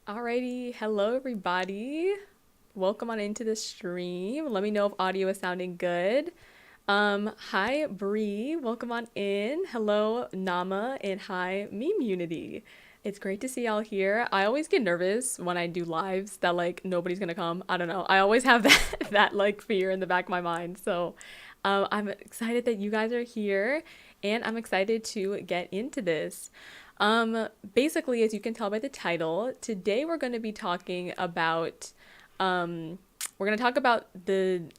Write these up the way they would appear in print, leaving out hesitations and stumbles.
Alrighty, hello everybody. Welcome on into the stream. Let me know if audio is sounding good. Hi Bree, welcome on in. Hello Nama, and hi Meme Unity. It's great to see y'all here. I always get nervous when I do lives that like nobody's gonna come. I don't know. I always have that like fear in the back of my mind. So I'm excited that you guys are here, and I'm excited to get into this. Basically, as you can tell by the title, today we're going to be talking about, um, we're going to talk about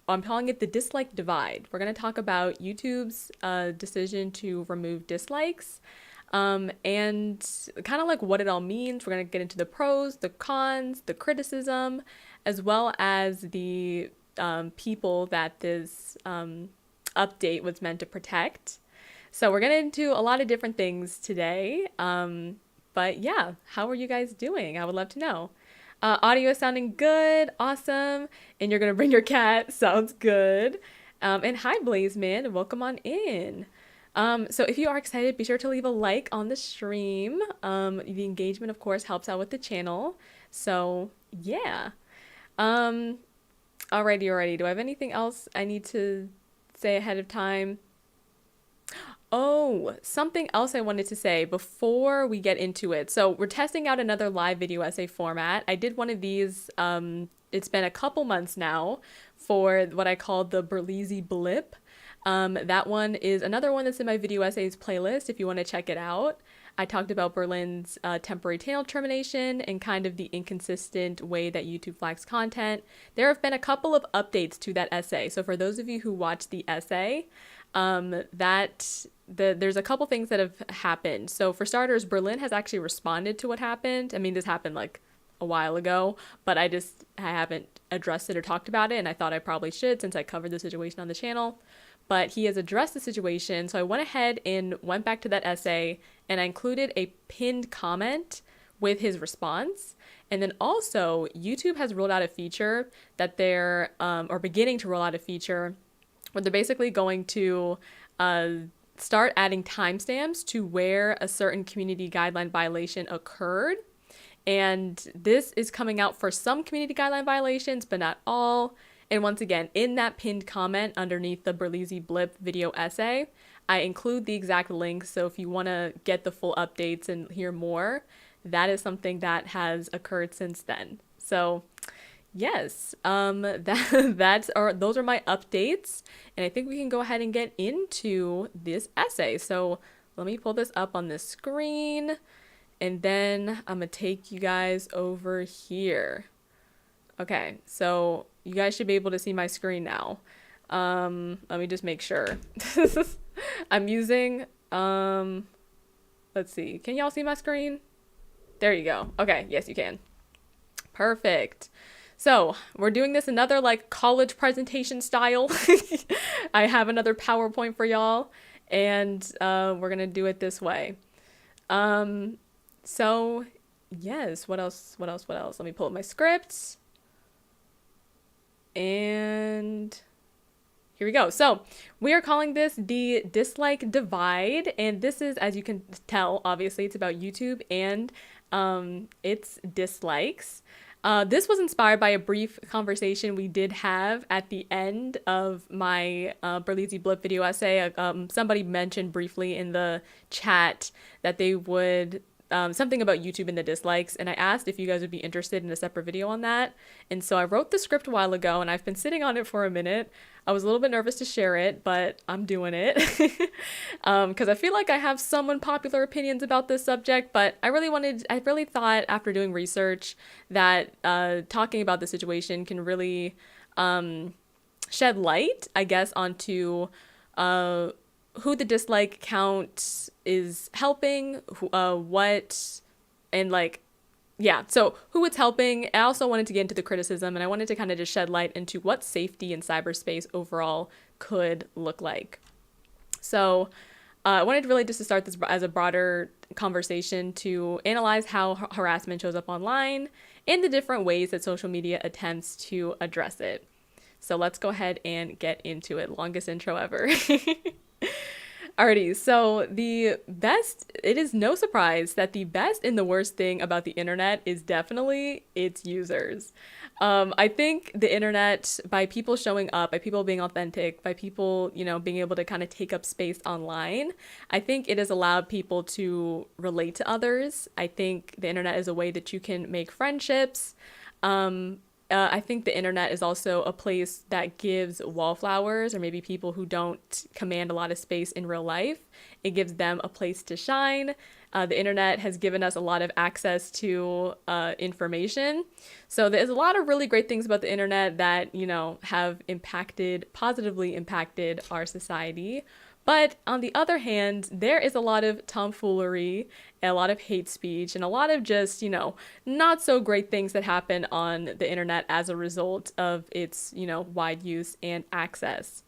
I'm calling it the dislike divide. We're going to talk about YouTube's decision to remove dislikes, and kind of like what it all means. We're going to get into the pros, the cons, the criticism, as well as the people that this update was meant to protect. So we're getting into a lot of different things today. But yeah, how are you guys doing? I would love to know. Audio is sounding good, awesome, and you're gonna bring your cat. Sounds good. And hi, Blaze Man, welcome on in. So if you are excited, be sure to leave a like on the stream. The engagement, of course, helps out with the channel. So yeah. Um, alrighty. Do I have anything else I need to say ahead of time? Oh, something else I wanted to say before we get into it. So we're testing out another live video essay format. I did one of these, it's been a couple months now for what I call the Berlizzi blip. That one is another one that's in my video essays playlist if you want to check it out. I talked about Berlin's temporary channel termination and kind of the inconsistent way that YouTube flags content. There have been a couple of updates to that essay. So for those of you who watched the essay, there's a couple things that have happened. So for starters, Berlin has actually responded to what happened. I mean, this happened like a while ago, but I haven't addressed it or talked about it, and I thought I probably should since I covered the situation on the channel. But he has addressed the situation, so I went ahead and went back to that essay, and I included a pinned comment with his response. And then also, YouTube has rolled out a feature that they're, or beginning to roll out a feature where they're basically going to start adding timestamps to where a certain community guideline violation occurred. And this is coming out for some community guideline violations, but not all. And once again, in that pinned comment underneath the Berlizzi Blip video essay, I include the exact link. So if you want to get the full updates and hear more, that is something that has occurred since then. So yes, those are my updates, and I think we can go ahead and get into this essay. So let me pull this up on the screen, and then I'm gonna take you guys over here. Okay, so you guys should be able to see my screen now. Let me just make sure. I'm using, let's see, can y'all see my screen? There you go. Okay, yes, you can. Perfect. So we're doing this another like college presentation style. I have another PowerPoint for y'all, and we're gonna do it this way. So yes, what else? Let me pull up my scripts. And here we go. So we are calling this the dislike divide, and this is, as you can tell, obviously it's about YouTube and its dislikes. This was inspired by a brief conversation we did have at the end of my Berlizzi Blip video essay. Somebody mentioned briefly in the chat that they would something about YouTube and the dislikes, and I asked if you guys would be interested in a separate video on that. And so I wrote the script a while ago, and I've been sitting on it for a minute. I was a little bit nervous to share it, but I'm doing it because I feel like I have some unpopular opinions about this subject, but I really thought after doing research that talking about the situation can really shed light, I guess, onto who the dislike count is helping, what, and like, yeah, so who it's helping. I also wanted to get into the criticism, and I wanted to kind of just shed light into what safety in cyberspace overall could look like. So I wanted really just to start this as a broader conversation to analyze how harassment shows up online and the different ways that social media attempts to address it. So let's go ahead and get into it. Longest intro ever. Alrighty, so it is no surprise that the best and the worst thing about the internet is definitely its users. I think the internet, by people showing up, by people being authentic, by people, being able to kind of take up space online, I think it has allowed people to relate to others. I think the internet is a way that you can make friendships. I think the internet is also a place that gives wallflowers, or maybe people who don't command a lot of space in real life. It gives them a place to shine. The internet has given us a lot of access to information. So there's a lot of really great things about the internet that, have positively impacted our society. But on the other hand, there is a lot of tomfoolery, a lot of hate speech, and a lot of just, not so great things that happen on the internet as a result of its, wide use and access.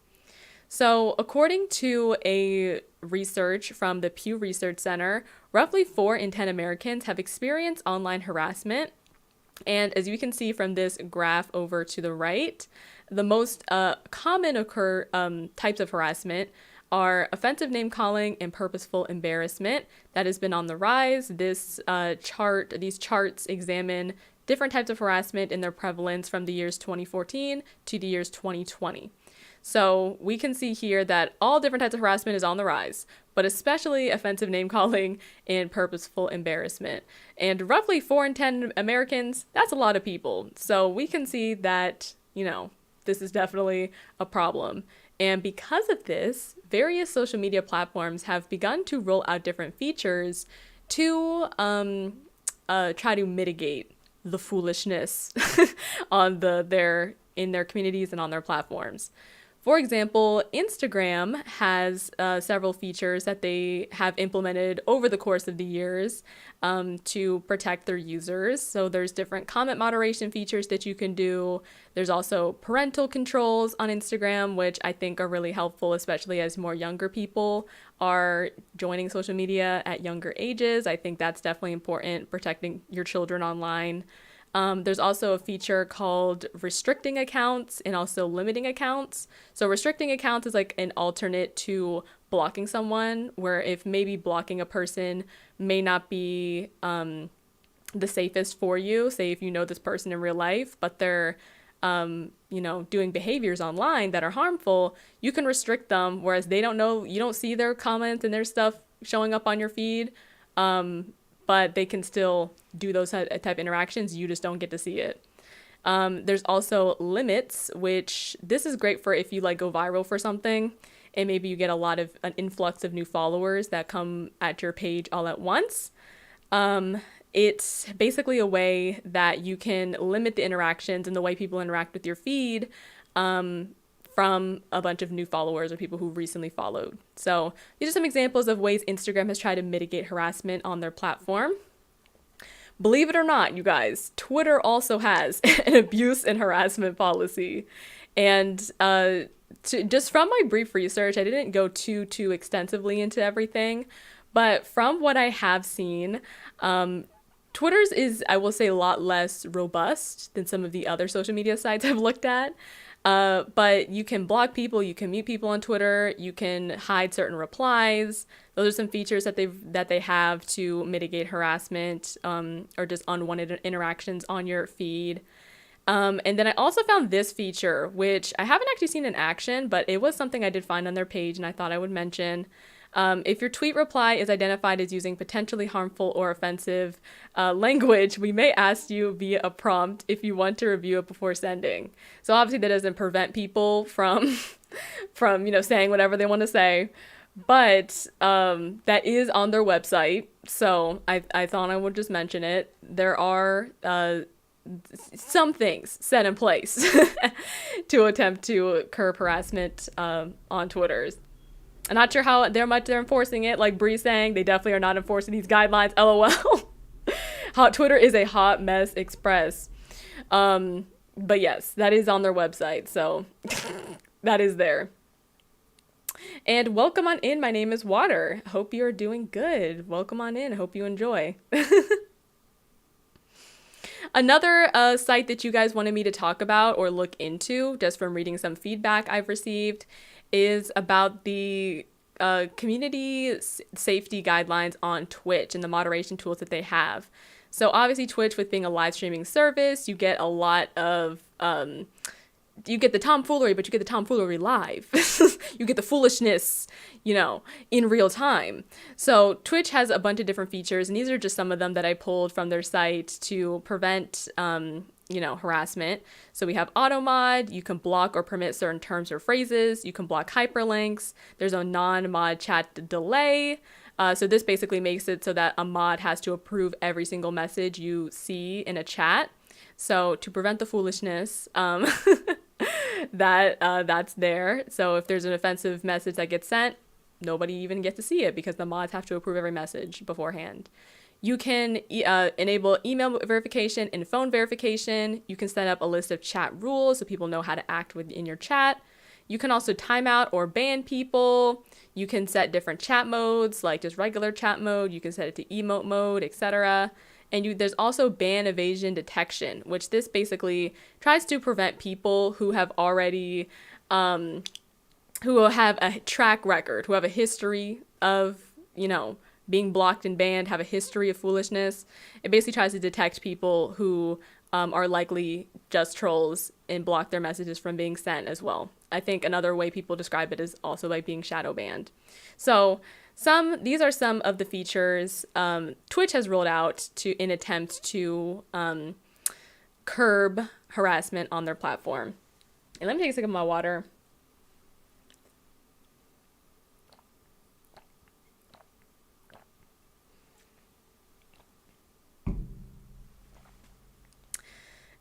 So according to a research from the Pew Research Center, roughly 4 in 10 Americans have experienced online harassment. And as you can see from this graph over to the right, the most common types of harassment are offensive name calling and purposeful embarrassment. That has been on the rise. These charts examine different types of harassment and their prevalence from the years 2014 to the years 2020. So we can see here that all different types of harassment is on the rise, but especially offensive name calling and purposeful embarrassment. And roughly 4 in 10 Americans, that's a lot of people. So we can see that, this is definitely a problem. And because of this, various social media platforms have begun to roll out different features to try to mitigate the foolishness in their communities and on their platforms. For example, Instagram has several features that they have implemented over the course of the years to protect their users. So there's different comment moderation features that you can do. There's also parental controls on Instagram, which I think are really helpful, especially as more younger people are joining social media at younger ages. I think that's definitely important, protecting your children online. There's also a feature called restricting accounts and also limiting accounts. So restricting accounts is like an alternate to blocking someone, where if maybe blocking a person may not be the safest for you, say if you know this person in real life, but they're doing behaviors online that are harmful, you can restrict them, whereas they don't know, you don't see their comments and their stuff showing up on your feed. But they can still do those type interactions. You just don't get to see it. There's also limits, which this is great for if you go viral for something and maybe you get an influx of new followers that come at your page all at once. It's basically a way that you can limit the interactions and the way people interact with your feed from a bunch of new followers or people who recently followed. So these are some examples of ways Instagram has tried to mitigate harassment on their platform. Believe it or not, you guys, Twitter also has an abuse and harassment policy. And just from my brief research, I didn't go too extensively into everything, but from what I have seen, Twitter's is, I will say, a lot less robust than some of the other social media sites I've looked at. But you can block people, you can mute people on Twitter, you can hide certain replies. Those are some features that they have to mitigate harassment or just unwanted interactions on your feed. And then I also found this feature, which I haven't actually seen in action, but it was something I did find on their page and I thought I would mention. If your tweet reply is identified as using potentially harmful or offensive language, we may ask you via a prompt if you want to review it before sending. So obviously that doesn't prevent people from saying whatever they want to say, but that is on their website. So I thought I would just mention it. There are some things set in place to attempt to curb harassment on Twitter. I'm not sure how they're enforcing it. Like Bree saying, they definitely are not enforcing these guidelines. LOL. Twitter is a hot mess express. But yes, that is on their website. So that is there. And welcome on in. My name is Water. Hope you're doing good. Welcome on in. Hope you enjoy. Another site that you guys wanted me to talk about or look into, just from reading some feedback I've received, is about the community safety guidelines on Twitch and the moderation tools that they have. So obviously Twitch, with being a live streaming service, you get a lot of you get the tomfoolery, but you get the tomfoolery live. You get the foolishness, in real time. So Twitch has a bunch of different features, and these are just some of them that I pulled from their site to prevent, harassment. So we have auto mod. You can block or permit certain terms or phrases. You can block hyperlinks. There's a non-mod chat delay. So this basically makes it so that a mod has to approve every single message you see in a chat. So to prevent the foolishness, that's there. So if there's an offensive message that gets sent, nobody even gets to see it because the mods have to approve every message beforehand. You can enable email verification and phone verification. You can set up a list of chat rules so people know how to act within your chat. You can also time out or ban people. You can set different chat modes, like just regular chat mode. You can set it to emote mode, etc. And there's also ban evasion detection, which this basically tries to prevent people who have already, who have a track record, who have a history of, being blocked and banned, have a history of foolishness. It basically tries to detect people who are likely just trolls and block their messages from being sent as well. I think another way people describe it is also like being shadow banned. So these are some of the features Twitch has rolled out in attempt to curb harassment on their platform. And let me take a sip of my water.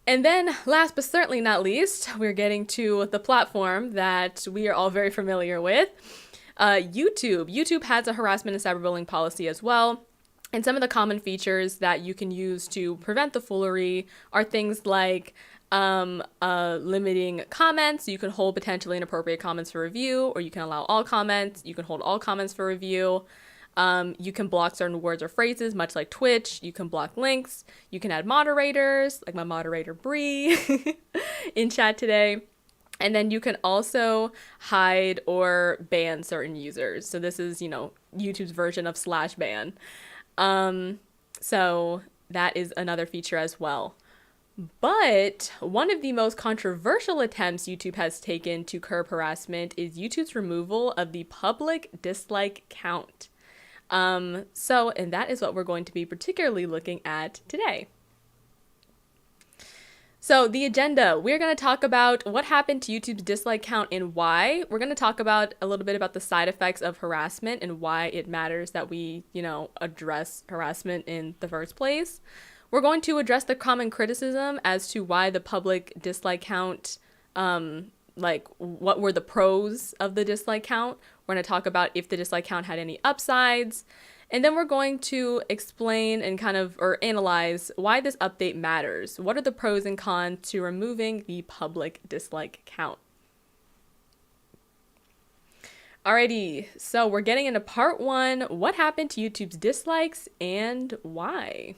And then last but certainly not least, we're getting to the platform that we are all very familiar with. YouTube. YouTube has a harassment and cyberbullying policy as well. And some of the common features that you can use to prevent the foolery are things like limiting comments. You can hold potentially inappropriate comments for review, or you can allow all comments. You can hold all comments for review. You can block certain words or phrases, much like Twitch. You can block links. You can add moderators, like my moderator Bree in chat today. And then you can also hide or ban certain users. So this is, YouTube's version of /ban. So that is another feature as well. But one of the most controversial attempts YouTube has taken to curb harassment is YouTube's removal of the public dislike count. And that is what we're going to be particularly looking at today. So the agenda, we're going to talk about what happened to YouTube's dislike count and why. We're going to talk about a little bit about the side effects of harassment and why it matters that we, address harassment in the first place. We're going to address the common criticism as to why the public dislike count, what were the pros of the dislike count. We're going to talk about if the dislike count had any upsides. And then we're going to explain and analyze why this update matters. What are the pros and cons to removing the public dislike count? Alrighty, so we're getting into part one. What happened to YouTube's dislikes and why?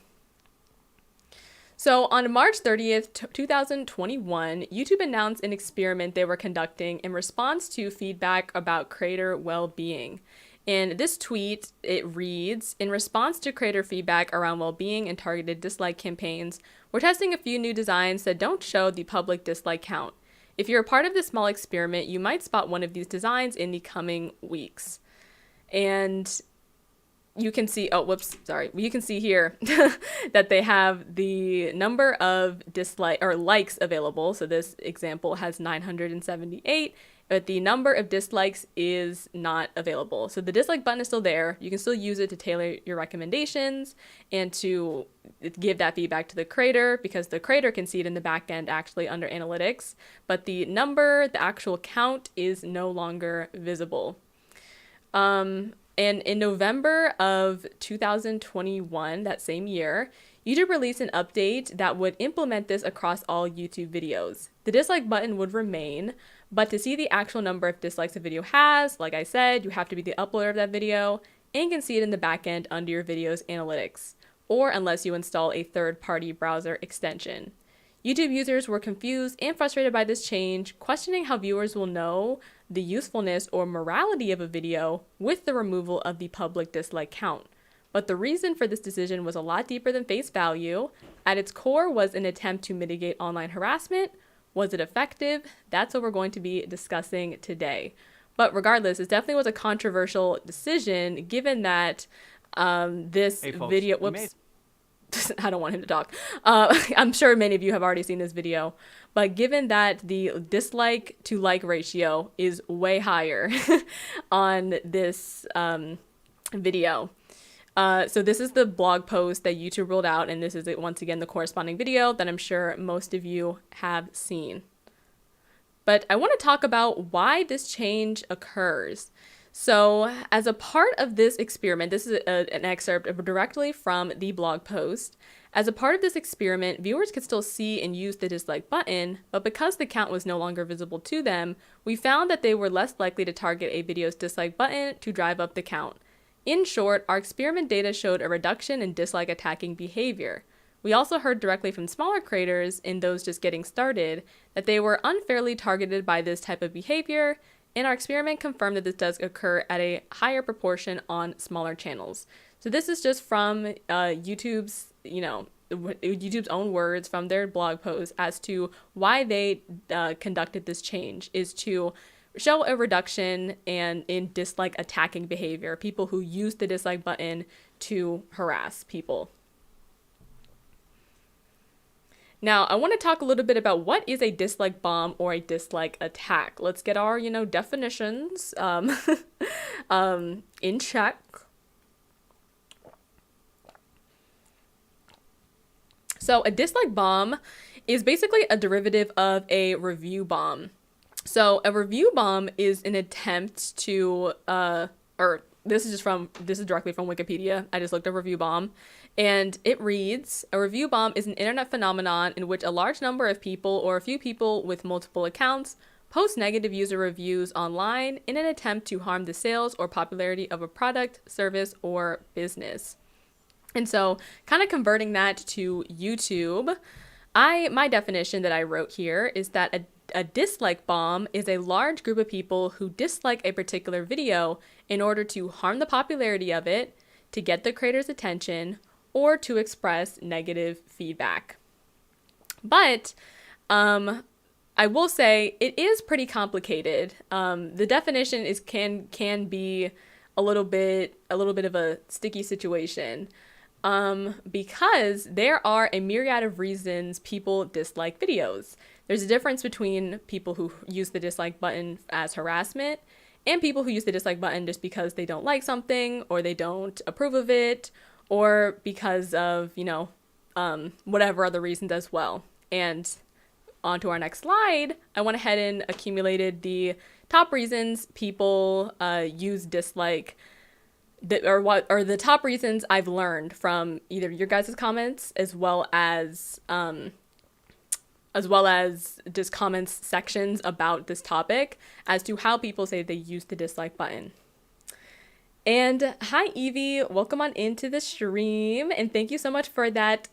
So on March 30th, 2021, YouTube announced an experiment they were conducting in response to feedback about creator well-being. In this tweet, it reads, in response to creator feedback around well-being and targeted dislike campaigns, we're testing a few new designs that don't show the public dislike count. If you're a part of this small experiment, you might spot one of these designs in the coming weeks. And you can see, you can see here that they have the number of likes available. So this example has 978. But the number of dislikes is not available. So the dislike button is still there. You can still use it to tailor your recommendations and to give that feedback to the creator, because the creator can see it in the back end actually under analytics. But the actual count is no longer visible. And in November of 2021, that same year, YouTube released an update that would implement this across all YouTube videos. The dislike button would remain, but to see the actual number of dislikes a video has, like I said, you have to be the uploader of that video and can see it in the back end under your video's analytics, or unless you install a third-party browser extension. YouTube users were confused and frustrated by this change, questioning how viewers will know the usefulness or morality of a video with the removal of the public dislike count. But the reason for this decision was a lot deeper than face value. At its core was an attempt to mitigate online harassment. Was it effective? That's what we're going to be discussing today. But regardless, it definitely was a controversial decision given that this video... Whoops. I don't want him to talk. I'm sure many of you have already seen this video. But given that the dislike to like ratio is way higher on this video. So this is the blog post that YouTube rolled out, and this is, once again, the corresponding video that I'm sure most of you have seen. But I want to talk about why this change occurs. So as a part of this experiment, this is an excerpt directly from the blog post. As a part of this experiment, viewers could still see and use the dislike button, but because the count was no longer visible to them, we found that they were less likely to target a video's dislike button to drive up the count. In short, our experiment data showed a reduction in dislike attacking behavior. We also heard directly from smaller creators and those just getting started that they were unfairly targeted by this type of behavior, and our experiment confirmed that this does occur at a higher proportion on smaller channels. So this is just from YouTube's, YouTube's own words from their blog post as to why they conducted this change, is to show a reduction in dislike attacking behavior, people who use the dislike button to harass people. Now, I want to talk a little bit about what is a dislike bomb or a dislike attack. Let's get our, definitions in check. So a dislike bomb is basically a derivative of a review bomb. So a review bomb is an attempt to, this is directly from Wikipedia. I just looked up review bomb, and it reads, a review bomb is an internet phenomenon in which a large number of people or a few people with multiple accounts post negative user reviews online in an attempt to harm the sales or popularity of a product, service, or business. And so kind of converting that to YouTube, my definition that I wrote here is that a dislike bomb is a large group of people who dislike a particular video in order to harm the popularity of it, to get the creator's attention, or to express negative feedback. But I will say it is pretty complicated. The definition can be a little bit of a sticky situation. Because there are a myriad of reasons people dislike videos. There's a difference between people who use the dislike button as harassment and people who use the dislike button just because they don't like something or they don't approve of it or because of, whatever other reasons as well. And on to our next slide, I went ahead and accumulated the top reasons people use dislike, the top reasons I've learned from either your guys' comments as well as just comments sections about this topic as to how people say they use the dislike button. And hi Evie, welcome on into the stream, and thank you so much for that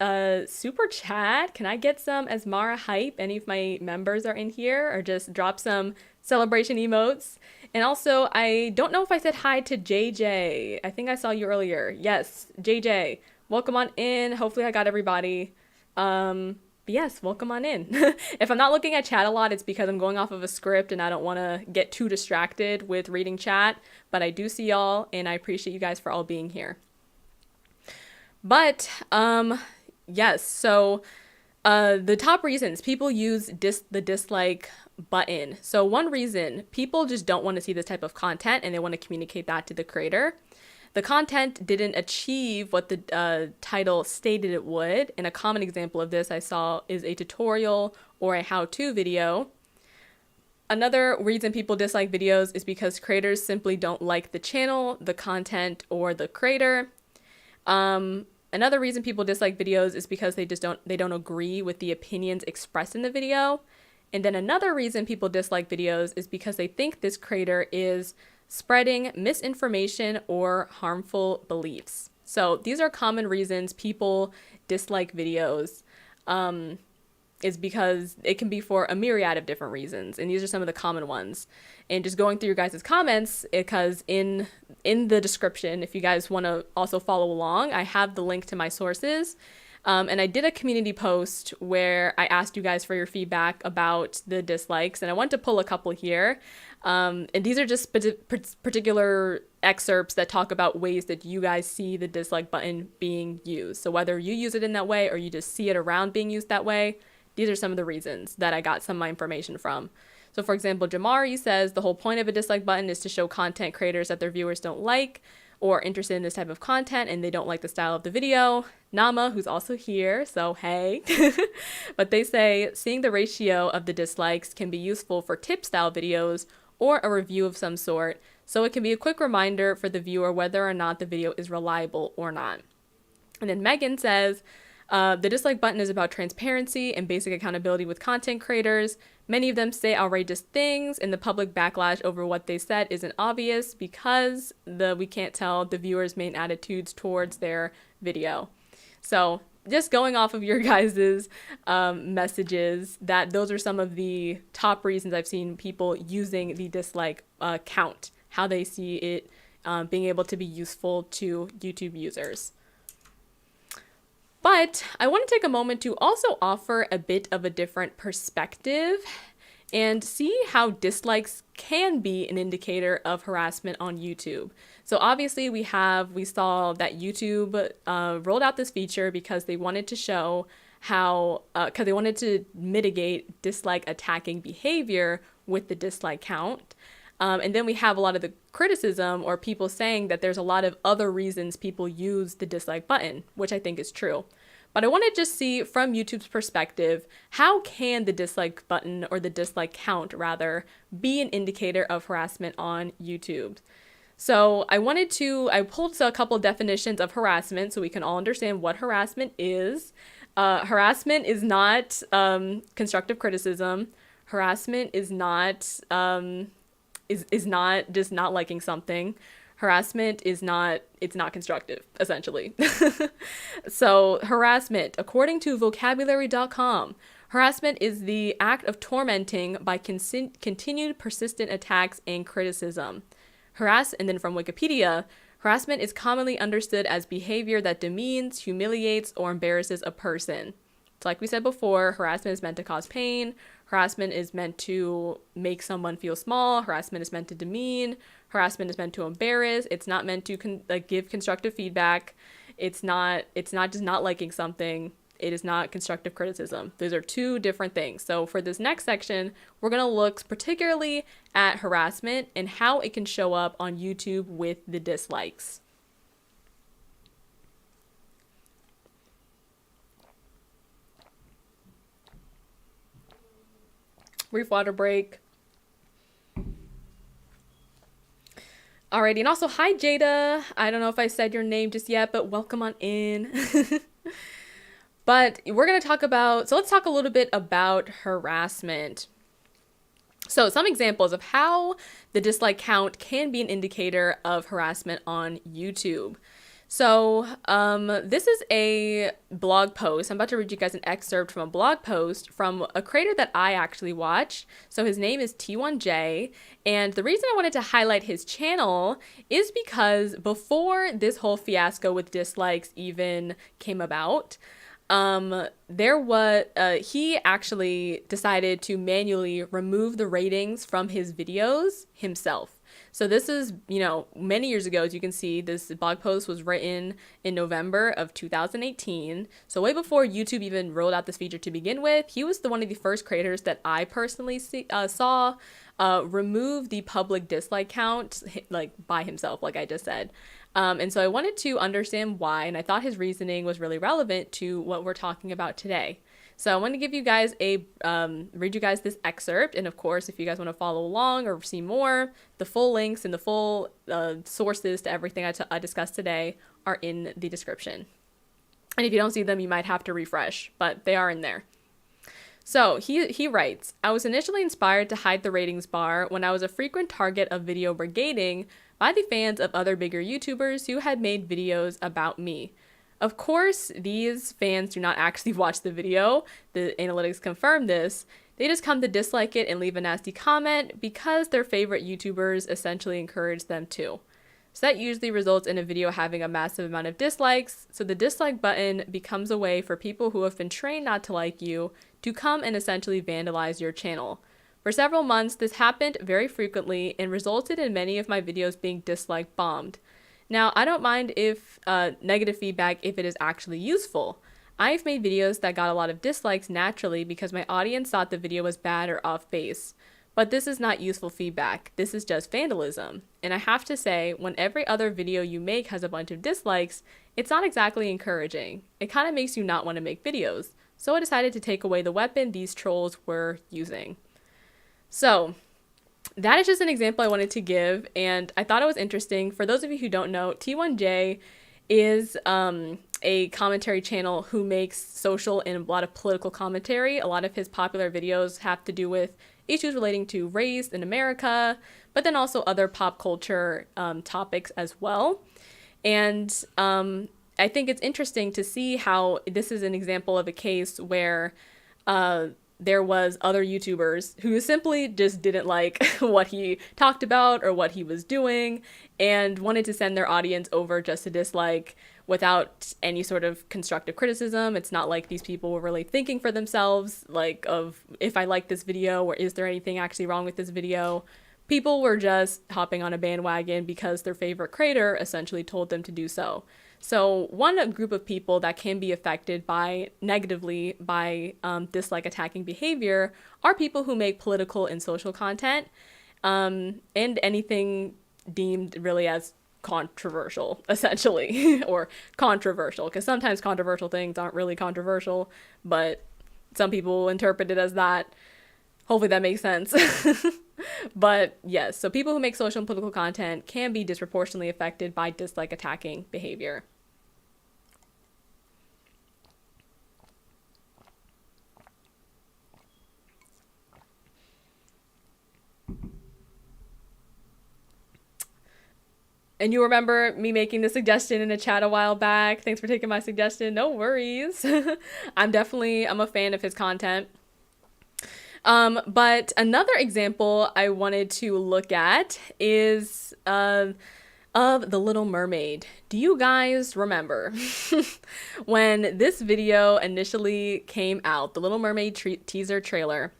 super chat. Can I get some Asmara hype? Any of my members are in here, or just drop some celebration emotes. And also, I don't know if I said hi to JJ. I think I saw you earlier. Yes, JJ, welcome on in. Hopefully I got everybody. Yes, welcome on in. If I'm not looking at chat a lot, it's because I'm going off of a script and I don't want to get too distracted with reading chat, but I do see y'all and I appreciate you guys for all being here. But, yes, so the top reasons people use the dislike button. So one reason, people just don't want to see this type of content and they want to communicate that to the creator. The content didn't achieve what the title stated it would, and a common example of this I saw is a tutorial or a how-to video. Another reason people dislike videos is because creators simply don't like the channel, the content, or the creator. Another reason people dislike videos is because they don't agree with the opinions expressed in the video. And then another reason people dislike videos is because they think this creator is spreading misinformation or harmful beliefs. So these are common reasons people dislike videos. And is because it can be for a myriad of different reasons, and these are some of the common ones. And just going through your guys' comments, because in the description, if you guys want to also follow along, I have the link to my sources. And I did a community post where I asked you guys for your feedback about the dislikes, and I want to pull a couple here. And these are just particular excerpts that talk about ways that you guys see the dislike button being used. So whether you use it in that way or you just see it around being used that way, these are some of the reasons that I got some of my information from. So for example, Jamari says the whole point of a dislike button is to show content creators that their viewers don't like or interested in this type of content and they don't like the style of the video. Nama, who's also here, so hey. But they say seeing the ratio of the dislikes can be useful for tip style videos or a review of some sort, so it can be a quick reminder for the viewer whether or not the video is reliable or not. And then Megan says, the dislike button is about transparency and basic accountability with content creators. Many of them say outrageous things, and the public backlash over what they said isn't obvious because we can't tell the viewer's main attitudes towards their video. So just going off of your guys' messages, that those are some of the top reasons I've seen people using the dislike count, how they see it being able to be useful to YouTube users. But I want to take a moment to also offer a bit of a different perspective and see how dislikes can be an indicator of harassment on YouTube. So obviously we saw that YouTube rolled out this feature because they wanted to show how, because they wanted to mitigate dislike attacking behavior with the dislike count. And then we have a lot of the criticism or people saying that there's a lot of other reasons people use the dislike button, which I think is true. But I want to just see from YouTube's perspective, how can the dislike button or the dislike count rather be an indicator of harassment on YouTube? So I pulled a couple definitions of harassment so we can all understand what harassment is. Harassment is not constructive criticism. Harassment is not is not just not liking something. Harassment is not, it's not constructive, essentially. So harassment, according to vocabulary.com, harassment is the act of tormenting by continued persistent attacks and criticism. And then from Wikipedia, harassment is commonly understood as behavior that demeans, humiliates, or embarrasses a person. So like we said before, harassment is meant to cause pain. Harassment is meant to make someone feel small. Harassment is meant to demean. Harassment is meant to embarrass. It's not meant to give constructive feedback. It's not just not liking something. It is not constructive criticism. Those are two different things. So for this next section, we're going to look particularly at harassment and how it can show up on YouTube with the dislikes. Brief water break. Alrighty, and also hi Jada. I don't know if I said your name just yet, but welcome on in. But we're going to talk about, so let's talk a little bit about harassment. So some examples of how the dislike count can be an indicator of harassment on YouTube. So this is a blog post. I'm about to read you guys an excerpt from a blog post from a creator that I actually watch. So his name is T1J. And the reason I wanted to highlight his channel is because before this whole fiasco with dislikes even came about, he actually decided to manually remove the ratings from his videos himself. So this is, many years ago, as you can see, this blog post was written in November of 2018. So way before YouTube even rolled out this feature to begin with, he was one of the first creators that I personally saw remove the public dislike count by himself, like I just said. And so I wanted to understand why, and I thought his reasoning was really relevant to what we're talking about today. So I want to give you guys read you guys this excerpt. And of course, if you guys want to follow along or see more, the full links and the full sources to everything I discussed today are in the description. And if you don't see them, you might have to refresh, but they are in there. So he writes, I was initially inspired to hide the ratings bar when I was a frequent target of video brigading by the fans of other bigger YouTubers who had made videos about me. Of course, these fans do not actually watch the video. The analytics confirm this. They just come to dislike it and leave a nasty comment because their favorite YouTubers essentially encourage them to. So that usually results in a video having a massive amount of dislikes. So the dislike button becomes a way for people who have been trained not to like you to come and essentially vandalize your channel. For several months, this happened very frequently and resulted in many of my videos being dislike bombed. Now, I don't mind if negative feedback if it is actually useful. I've made videos that got a lot of dislikes naturally because my audience thought the video was bad or off base. But this is not useful feedback. This is just vandalism. And I have to say, when every other video you make has a bunch of dislikes, it's not exactly encouraging. It kind of makes you not want to make videos. So I decided to take away the weapon these trolls were using. So that is just an example I wanted to give, and I thought it was interesting. For those of you who don't know, T1J is a commentary channel who makes social and a lot of political commentary. A lot of his popular videos have to do with issues relating to race in America, but then also other pop culture topics as well. And I think it's interesting to see how this is an example of a case where there was other YouTubers who simply just didn't like what he talked about or what he was doing and wanted to send their audience over just to dislike without any sort of constructive criticism. It's not like these people were really thinking for themselves, like of if I like this video or is there anything actually wrong with this video. People were just hopping on a bandwagon because their favorite creator essentially told them to do so. So one group of people that can be affected by negatively by dislike attacking behavior are people who make political and social content and anything deemed really as controversial, essentially, or controversial, because sometimes controversial things aren't really controversial, but some people interpret it as that. Hopefully that makes sense. But yes, so people who make social and political content can be disproportionately affected by dislike attacking behavior. And you remember me making the suggestion in a chat a while back. Thanks for taking my suggestion. No worries. I'm a fan of his content. But another example I wanted to look at is of The Little Mermaid. Do you guys remember when this video initially came out, The Little Mermaid teaser trailer,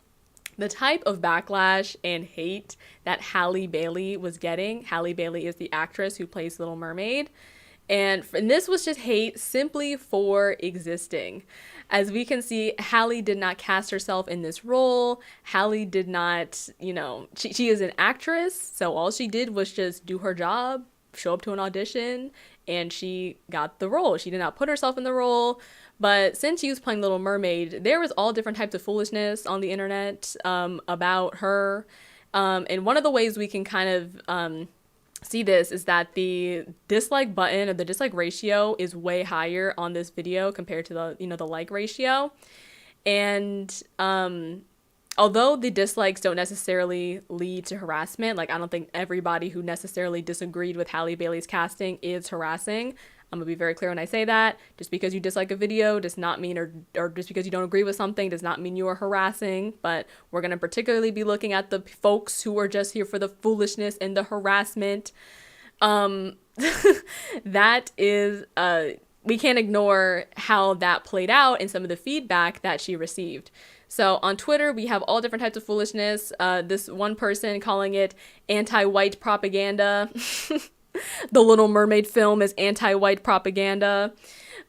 the type of backlash and hate that Halle Bailey was getting? Halle Bailey is the actress who plays Little Mermaid. And this was just hate simply for existing. As we can see, Halle did not cast herself in this role. Halle did not, she is an actress, so all she did was just do her job, show up to an audition, and she got the role. She did not put herself in the role. But since she was playing Little Mermaid, there was all different types of foolishness on the internet about her. And one of the ways we can kind of see this is that the dislike button or the dislike ratio is way higher on this video compared to the like ratio. And although the dislikes don't necessarily lead to harassment, like I don't think everybody who necessarily disagreed with Halle Bailey's casting is harassing. I'm gonna be very clear when I say that. Just because you dislike a video does not mean, or just because you don't agree with something does not mean you are harassing. But we're gonna particularly be looking at the folks who are just here for the foolishness and the harassment. That is, we can't ignore how that played out in some of the feedback that she received. So on Twitter, we have all different types of foolishness. This one person calling it anti-white propaganda. The Little Mermaid film is anti-white propaganda.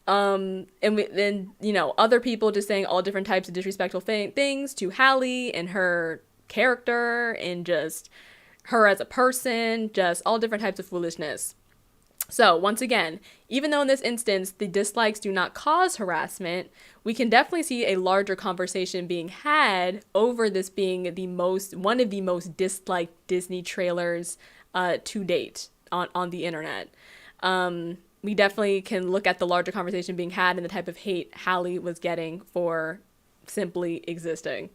And other people just saying all different types of disrespectful things to Halle and her character and just her as a person, just all different types of foolishness. So once again, even though in this instance the dislikes do not cause harassment, we can definitely see a larger conversation being had over this being one of the most disliked Disney trailers to date on the internet. We definitely can look at the larger conversation being had and the type of hate Halle was getting for simply existing.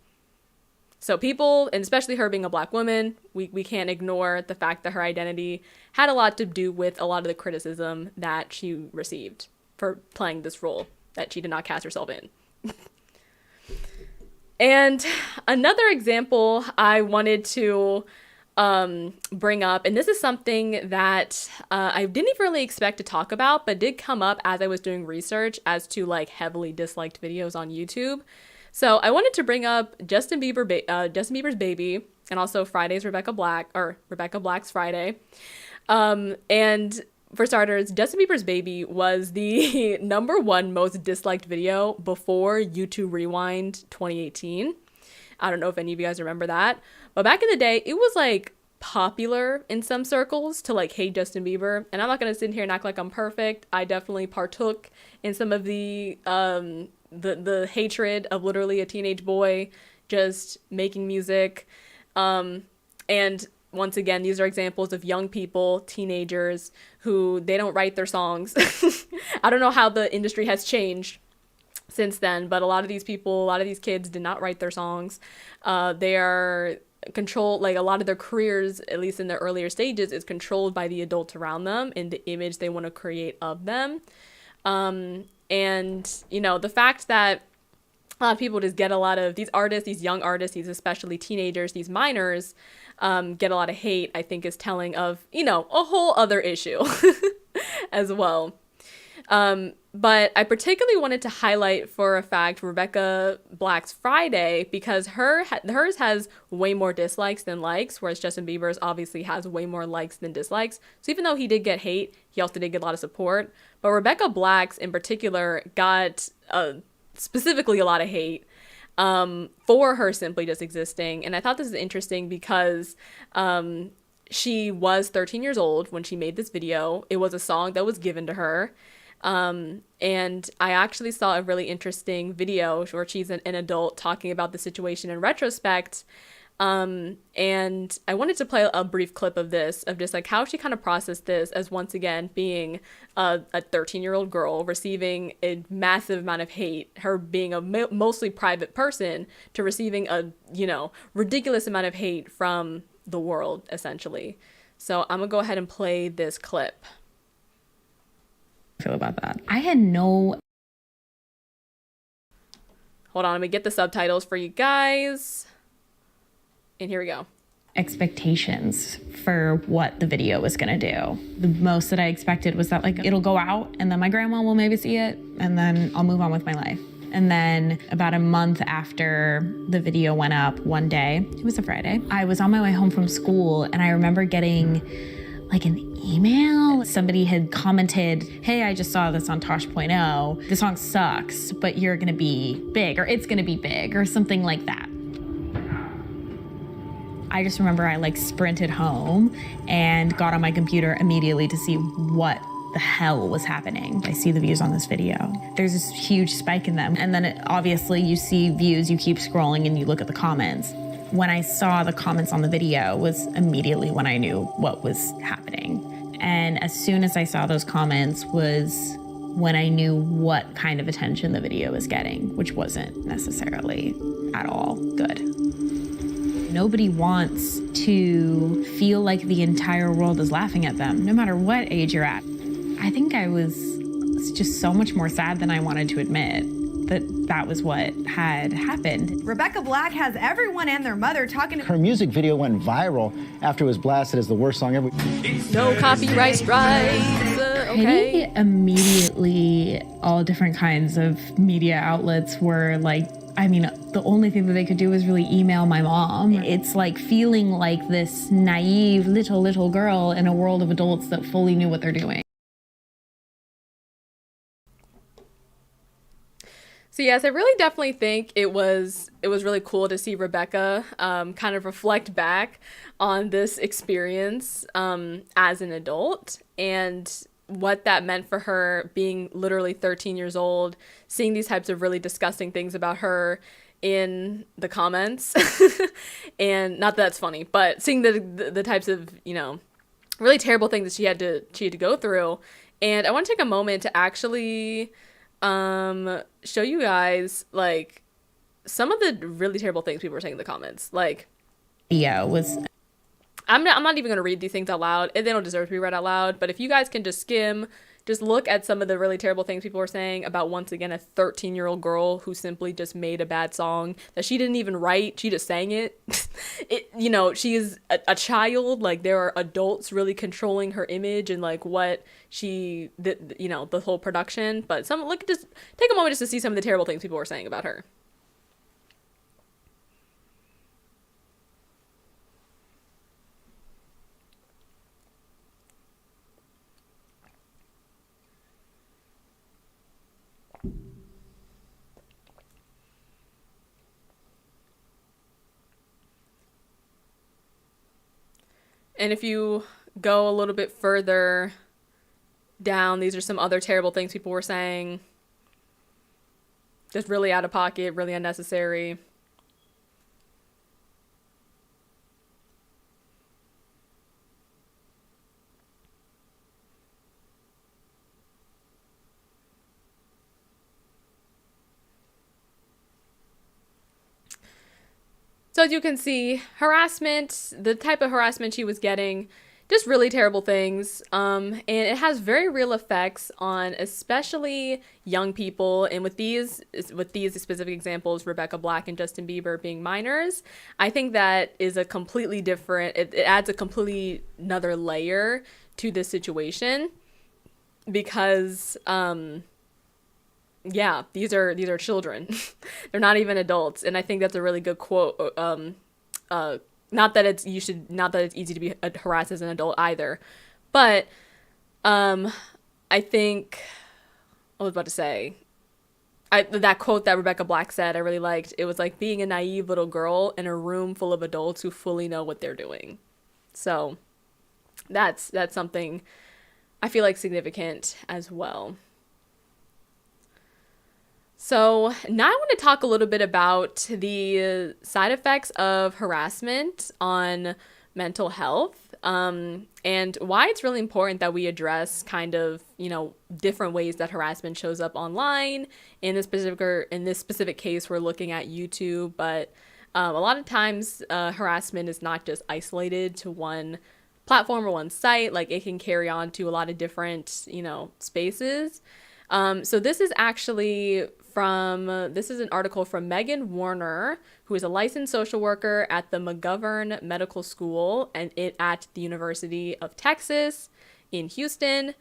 So people, and especially her being a Black woman, we can't ignore the fact that her identity had a lot to do with a lot of the criticism that she received for playing this role that she did not cast herself in. And another example I wanted to bring up, and this is something that I didn't even really expect to talk about, but did come up as I was doing research as to like heavily disliked videos on YouTube. So I wanted to bring up Justin Bieber's Baby, and also Friday's Rebecca Black's Friday. And for starters, Justin Bieber's Baby was the #1 most disliked video before YouTube Rewind 2018. I don't know if any of you guys remember that, but back in the day, it was like popular in some circles to like hate Justin Bieber. And I'm not gonna sit here and act like I'm perfect. I definitely partook in some of the hatred of literally a teenage boy just making music. And once again, these are examples of young people, teenagers, who they don't write their songs. I don't know how the industry has changed since then, but a lot of these kids did not write their songs. They are controlled, like a lot of their careers, at least in their earlier stages, is controlled by the adults around them and the image they want to create of them. And, you know, the fact that a lot of people just get a lot of these artists, these young artists, these especially teenagers, these minors, get a lot of hate, I think is telling of, you know, a whole other issue as well. But I particularly wanted to highlight for a fact Rebecca Black's Friday because hers has way more dislikes than likes, whereas Justin Bieber's obviously has way more likes than dislikes. So even though he did get hate, he also did get a lot of support. But Rebecca Black's in particular got specifically a lot of hate for her simply just existing. And I thought this is interesting because she was 13 years old when she made this video. It was a song that was given to her. And I actually saw a really interesting video where she's an adult talking about the situation in retrospect. And I wanted to play a brief clip of this, of just like how she kind of processed this as once again being a 13-year-old girl receiving a massive amount of hate, her being a mostly private person to receiving a, you know, ridiculous amount of hate from the world, essentially. So I'm gonna go ahead and play this clip. Feel about that. I had no. Hold on, let me get the subtitles for you guys. And here we go. Expectations for what the video was gonna do. The most that I expected was that like it'll go out and then my grandma will maybe see it and then I'll move on with my life. And then about a month after the video went up one day, it was a Friday, I was on my way home from school and I remember getting like an email. Somebody had commented, hey, I just saw this on Tosh.0. The song sucks, but you're gonna be big, or it's gonna be big, or something like that. I just remember I like sprinted home and got on my computer immediately to see what the hell was happening. I see the views on this video. There's this huge spike in them. And then obviously you see views, you keep scrolling and you look at the comments. When I saw the comments on the video was immediately when I knew what was happening. And as soon as I saw those comments was when I knew what kind of attention the video was getting, which wasn't necessarily at all good. Nobody wants to feel like the entire world is laughing at them, no matter what age you're at. I think I was just so much more sad than I wanted to admit that was what had happened. Rebecca Black has everyone and their mother talking. Her music video went viral after it was blasted as the worst song ever. No copyright strikes. Okay. Immediately, all different kinds of media outlets were like, I mean, the only thing that they could do was really email my mom. It's like feeling like this naive little girl in a world of adults that fully knew what they're doing. So yes, I really definitely think it was really cool to see Rebecca kind of reflect back on this experience as an adult and what that meant for her being literally 13 years old, seeing these types of really disgusting things about her in the comments. And not that that's funny, but seeing the types of, you know, really terrible things that she had to go through. And I want to take a moment to actually show you guys like some of the really terrible things people were saying in the comments. Like, yeah, it was. I'm not even gonna read these things out loud. They don't deserve to be read out loud. But if you guys can just skim just look at some of the really terrible things people were saying about, once again, a 13-year-old girl who simply just made a bad song that she didn't even write. She just sang it. She is a child. Like, there are adults really controlling her image and like what the whole production. But just take a moment just to see some of the terrible things people were saying about her. And if you go a little bit further down, these are some other terrible things people were saying. Just really out of pocket, really unnecessary. So as you can see, harassment, the type of harassment she was getting, just really terrible things. And it has very real effects on especially young people. And with these specific examples, Rebecca Black and Justin Bieber being minors, I think that is a completely different, it adds a completely another layer to this situation because, yeah, these are children. They're not even adults, and I think that's a really good quote. Not that it's easy to be harassed as an adult either, but I think I was about to say that quote that Rebecca Black said I really liked. It was like being a naive little girl in a room full of adults who fully know what they're doing. So that's something I feel like significant as well. So now I want to talk a little bit about the side effects of harassment on mental health, and why it's really important that we address kind of, different ways that harassment shows up online. In this specific case, we're looking at YouTube, but a lot of times harassment is not just isolated to one platform or one site. Like, it can carry on to a lot of different, spaces. So this is actually this is an article from Megan Warner, who is a licensed social worker at the McGovern Medical School at the University of Texas in Houston.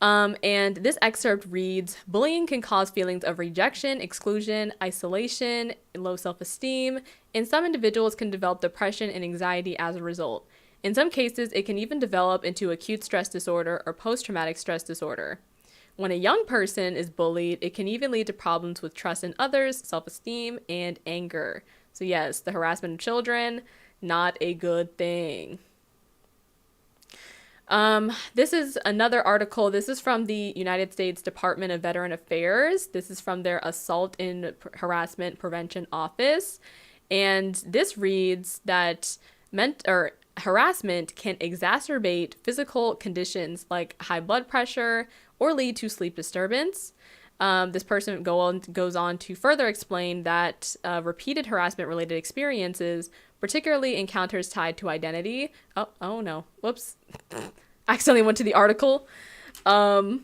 And this excerpt reads, "Bullying can cause feelings of rejection, exclusion, isolation, and low self-esteem, and some individuals can develop depression and anxiety as a result. In some cases, it can even develop into acute stress disorder or post-traumatic stress disorder. When a young person is bullied, it can even lead to problems with trust in others, self-esteem, and anger." So yes, the harassment of children, not a good thing. This is another article. This is from the United States Department of Veteran Affairs. This is from their Assault and Harassment Prevention Office. And this reads that harassment can exacerbate physical conditions like high blood pressure or lead to sleep disturbance. This person goes on to further explain that repeated harassment-related experiences, particularly encounters tied to identity. Oh no, whoops. Accidentally went to the article. But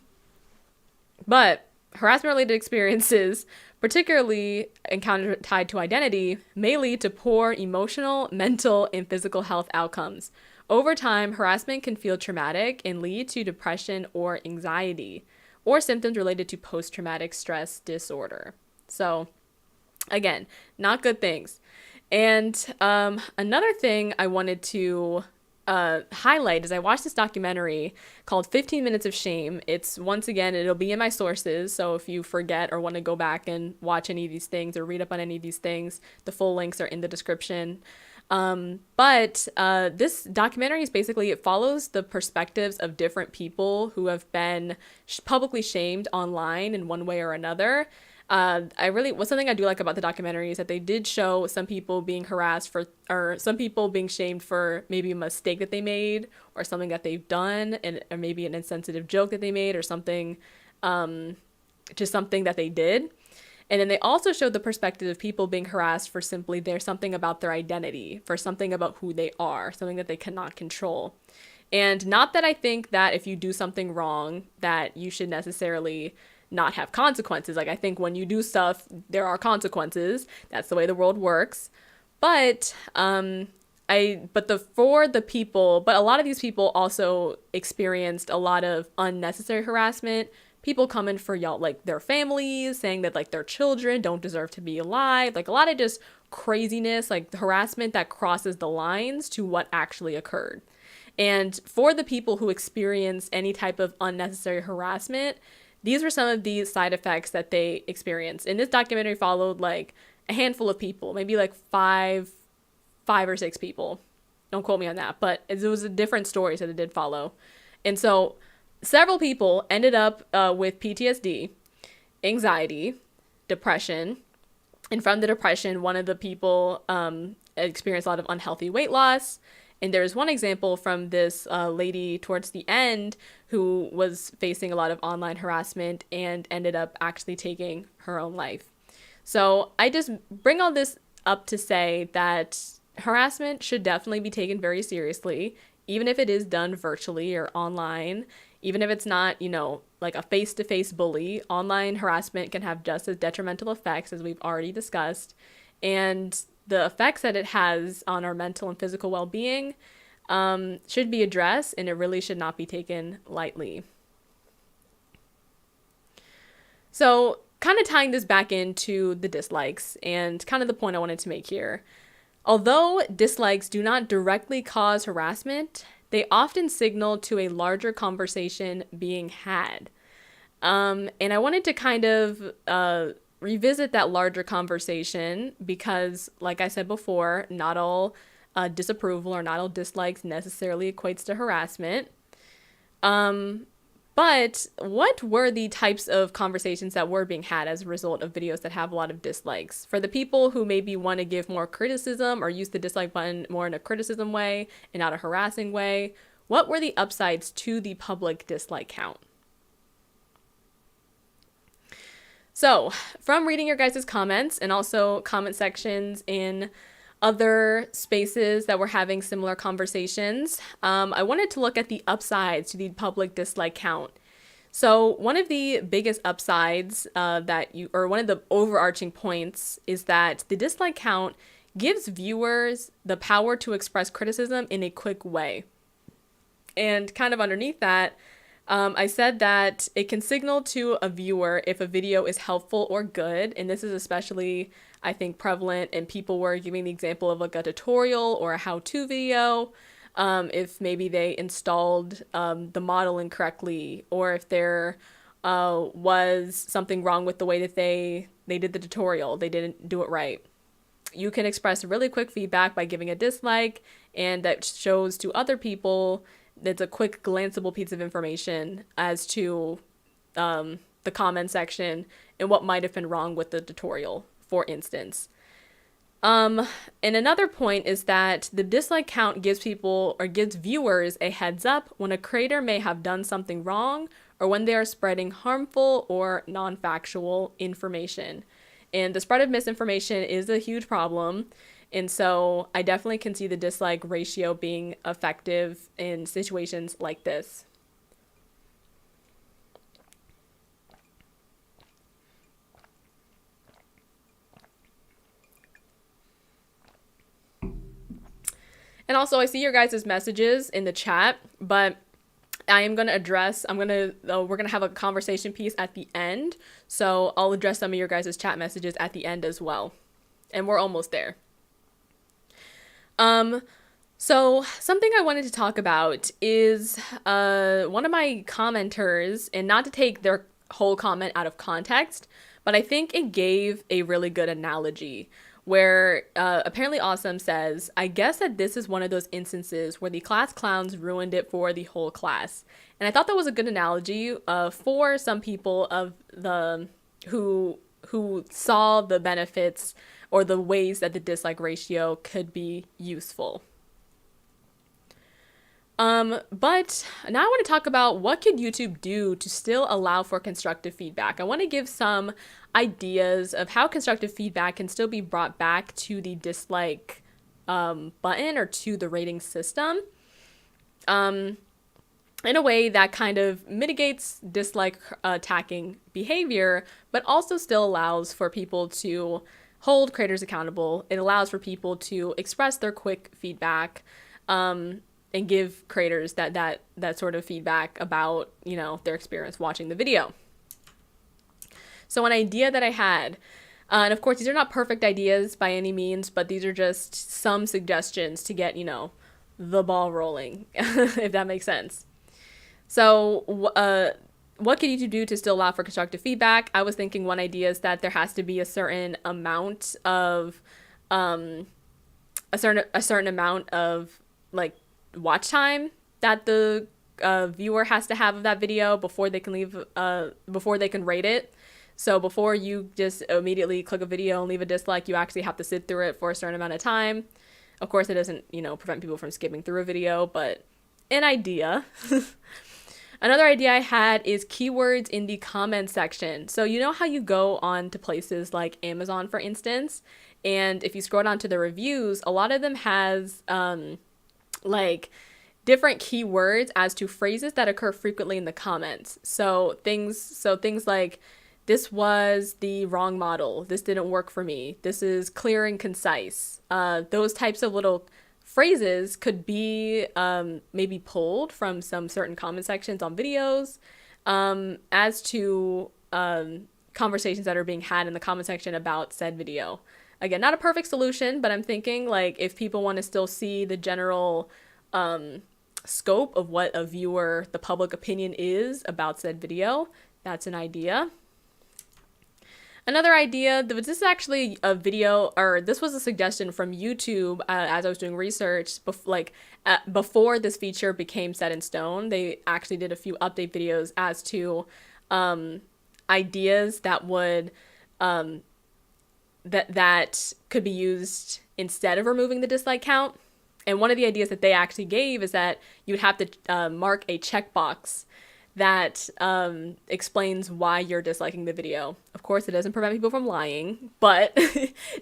harassment-related experiences, particularly encounters tied to identity, may lead to poor emotional, mental, and physical health outcomes. Over time, harassment can feel traumatic and lead to depression or anxiety, or symptoms related to post-traumatic stress disorder. So, again, not good things. And another thing I wanted to highlight is I watched this documentary called 15 Minutes of Shame. It's, once again, it'll be in my sources, so if you forget or want to go back and watch any of these things or read up on any of these things, the full links are in the description. But this documentary is basically, it follows the perspectives of different people who have been publicly shamed online in one way or another. Something I do like about the documentary is that they did show some people being harassed or some people being shamed for maybe a mistake that they made or something that they've done, or maybe an insensitive joke that they made or something, just something that they did. And then they also showed the perspective of people being harassed for simply there's something about their identity, for something about who they are, something that they cannot control. And not that I think that if you do something wrong, that you should necessarily not have consequences. Like, I think when you do stuff, there are consequences. That's the way the world works. But but a lot of these people also experienced a lot of unnecessary harassment. People coming for y'all, like their families, saying that like their children don't deserve to be alive. Like a lot of just craziness, like harassment that crosses the lines to what actually occurred. And for the people who experience any type of unnecessary harassment, these were some of the side effects that they experienced. And this documentary followed like a handful of people, maybe like five or six people. Don't quote me on that, but it was a different stories that it did follow. And so several people ended up with PTSD, anxiety, depression. And from the depression, one of the people experienced a lot of unhealthy weight loss. And there's one example from this lady towards the end who was facing a lot of online harassment and ended up actually taking her own life. So I just bring all this up to say that harassment should definitely be taken very seriously, even if it is done virtually or online, even if it's not, like a face-to-face bully. Online harassment can have just as detrimental effects as we've already discussed. And the effects that it has on our mental and physical well-being should be addressed, and it really should not be taken lightly. So kind of tying this back into the dislikes and kind of the point I wanted to make here. Although dislikes do not directly cause harassment, they often signal to a larger conversation being had. And I wanted to kind of revisit that larger conversation because, like I said before, not all disapproval or not all dislikes necessarily equates to harassment. But what were the types of conversations that were being had as a result of videos that have a lot of dislikes? For the people who maybe want to give more criticism or use the dislike button more in a criticism way and not a harassing way, what were the upsides to the public dislike count? So, from reading your guys' comments and also comment sections in other spaces that were having similar conversations, I wanted to look at the upsides to the public dislike count. So one of the biggest upsides one of the overarching points is that the dislike count gives viewers the power to express criticism in a quick way. And kind of underneath that, I said that it can signal to a viewer if a video is helpful or good, and this is especially, I think, prevalent, and people were giving the example of like a tutorial or a how-to video, if maybe they installed the model incorrectly, or if there was something wrong with the way that they did the tutorial, they didn't do it right. You can express really quick feedback by giving a dislike, and that shows to other people that's a quick glanceable piece of information as to the comment section and what might have been wrong with the tutorial, for instance. And another point is that the dislike count gives viewers a heads up when a creator may have done something wrong or when they are spreading harmful or non-factual information. And the spread of misinformation is a huge problem. And so I definitely can see the dislike ratio being effective in situations like this. And also I see your guys' messages in the chat, but we're going to have a conversation piece at the end. So I'll address some of your guys' chat messages at the end as well. And we're almost there. So something I wanted to talk about is one of my commenters, and not to take their whole comment out of context, but I think it gave a really good analogy where apparently Awesome says, I guess that this is one of those instances where the class clowns ruined it for the whole class. And I thought that was a good analogy for some people of who saw the benefits or the ways that the dislike ratio could be useful. But now I want to talk about what could YouTube do to still allow for constructive feedback. I want to give some ideas of how constructive feedback can still be brought back to the dislike button or to the rating system. in a way that kind of mitigates dislike attacking behavior, but also still allows for people to hold creators accountable. It allows for people to express their quick feedback, and give creators that sort of feedback about, you know, their experience watching the video. So an idea that I had, and of course these are not perfect ideas by any means, but these are just some suggestions to get, you know, the ball rolling, if that makes sense. So what can you do to still allow for constructive feedback? I was thinking one idea is that there has to be a certain amount of a certain amount of like watch time that the viewer has to have of that video before they can before they can rate it. So before you just immediately click a video and leave a dislike, you actually have to sit through it for a certain amount of time. Of course, it doesn't, you know, prevent people from skipping through a video, but an idea. Another idea I had is keywords in the comment section. So you know how you go on to places like Amazon, for instance, and if you scroll down to the reviews, a lot of them has like different keywords as to phrases that occur frequently in the comments. So things like, this was the wrong model, this didn't work for me, this is clear and concise. Those types of little phrases could be maybe pulled from some certain comment sections on videos, as to conversations that are being had in the comment section about said video. Again, not a perfect solution, but I'm thinking like if people want to still see the general scope of what a viewer, the public opinion is about said video, that's an idea. Another idea, this is actually a video, or this was a suggestion from YouTube as I was doing research, before this feature became set in stone. They actually did a few update videos as to ideas that would that could be used instead of removing the dislike count. And one of the ideas that they actually gave is that you would have to mark a checkbox that explains why you're disliking the video. Of course, it doesn't prevent people from lying, but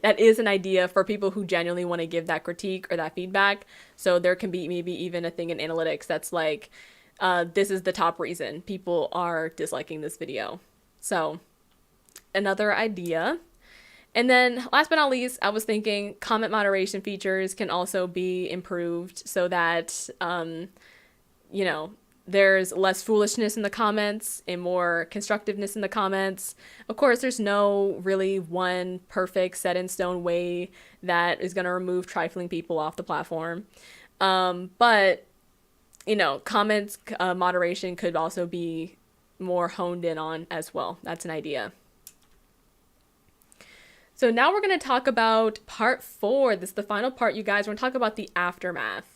that is an idea for people who genuinely want to give that critique or that feedback. So there can be maybe even a thing in analytics that's like, this is the top reason people are disliking this video. So another idea. And then last but not least, I was thinking comment moderation features can also be improved so that, you know, there's less foolishness in the comments and more constructiveness in the comments. Of course, there's no really one perfect set in stone way that is going to remove trifling people off the platform. But, you know, comments moderation could also be more honed in on as well. That's an idea. So now we're going to talk about part 4. This is the final part, you guys. We're going to talk about the aftermath.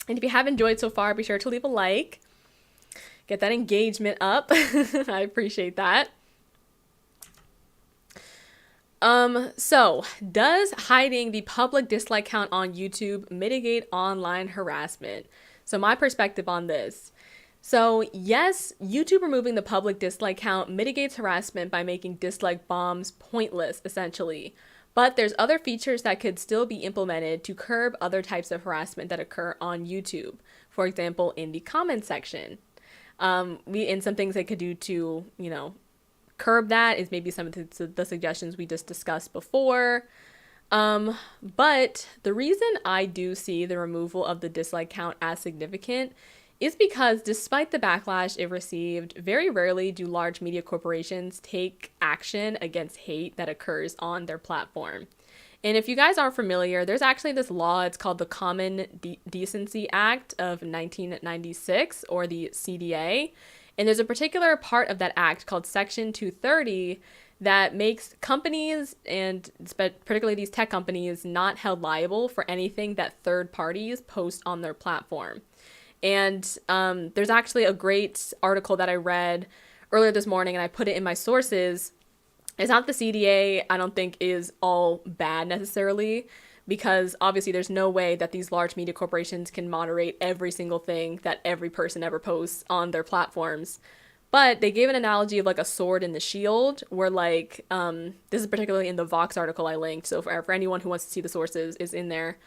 And if you have enjoyed so far, be sure to leave a like. Get that engagement up. I appreciate that. So does hiding the public dislike count on YouTube mitigate online harassment? So my perspective on this. So yes, YouTube removing the public dislike count mitigates harassment by making dislike bombs pointless, essentially. But there's other features that could still be implemented to curb other types of harassment that occur on YouTube. For example, in the comment section. And some things they could do to, you know, curb that is maybe some of the suggestions we just discussed before. But the reason I do see the removal of the dislike count as significant is because despite the backlash it received, very rarely do large media corporations take action against hate that occurs on their platform. And if you guys aren't familiar, there's actually this law, it's called the Common Decency Act of 1996, or the CDA. And there's a particular part of that act called Section 230 that makes companies, and particularly these tech companies, not held liable for anything that third parties post on their platform. And there's actually a great article that I read earlier this morning, and I put it in my sources. It's not the CDA, I don't think, is all bad necessarily, because obviously there's no way that these large media corporations can moderate every single thing that every person ever posts on their platforms. But they gave an analogy of like a sword and the shield, where like this is particularly in the Vox article I linked. So for anyone who wants to see the sources, is in there.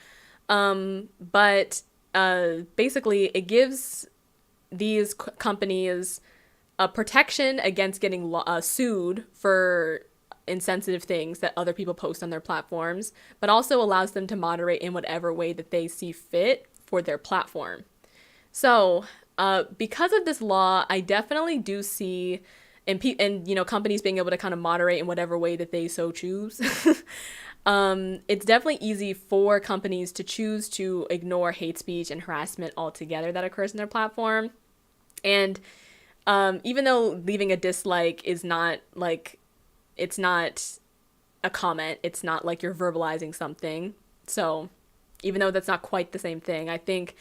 But basically, it gives these companies a protection against getting sued for insensitive things that other people post on their platforms, but also allows them to moderate in whatever way that they see fit for their platform. So because of this law, I definitely do see, and you know, companies being able to kind of moderate in whatever way that they so choose. It's definitely easy for companies to choose to ignore hate speech and harassment altogether that occurs in their platform. And even though leaving a dislike is not like, it's not a comment, it's not like you're verbalizing something. So even though that's not quite the same thing, I think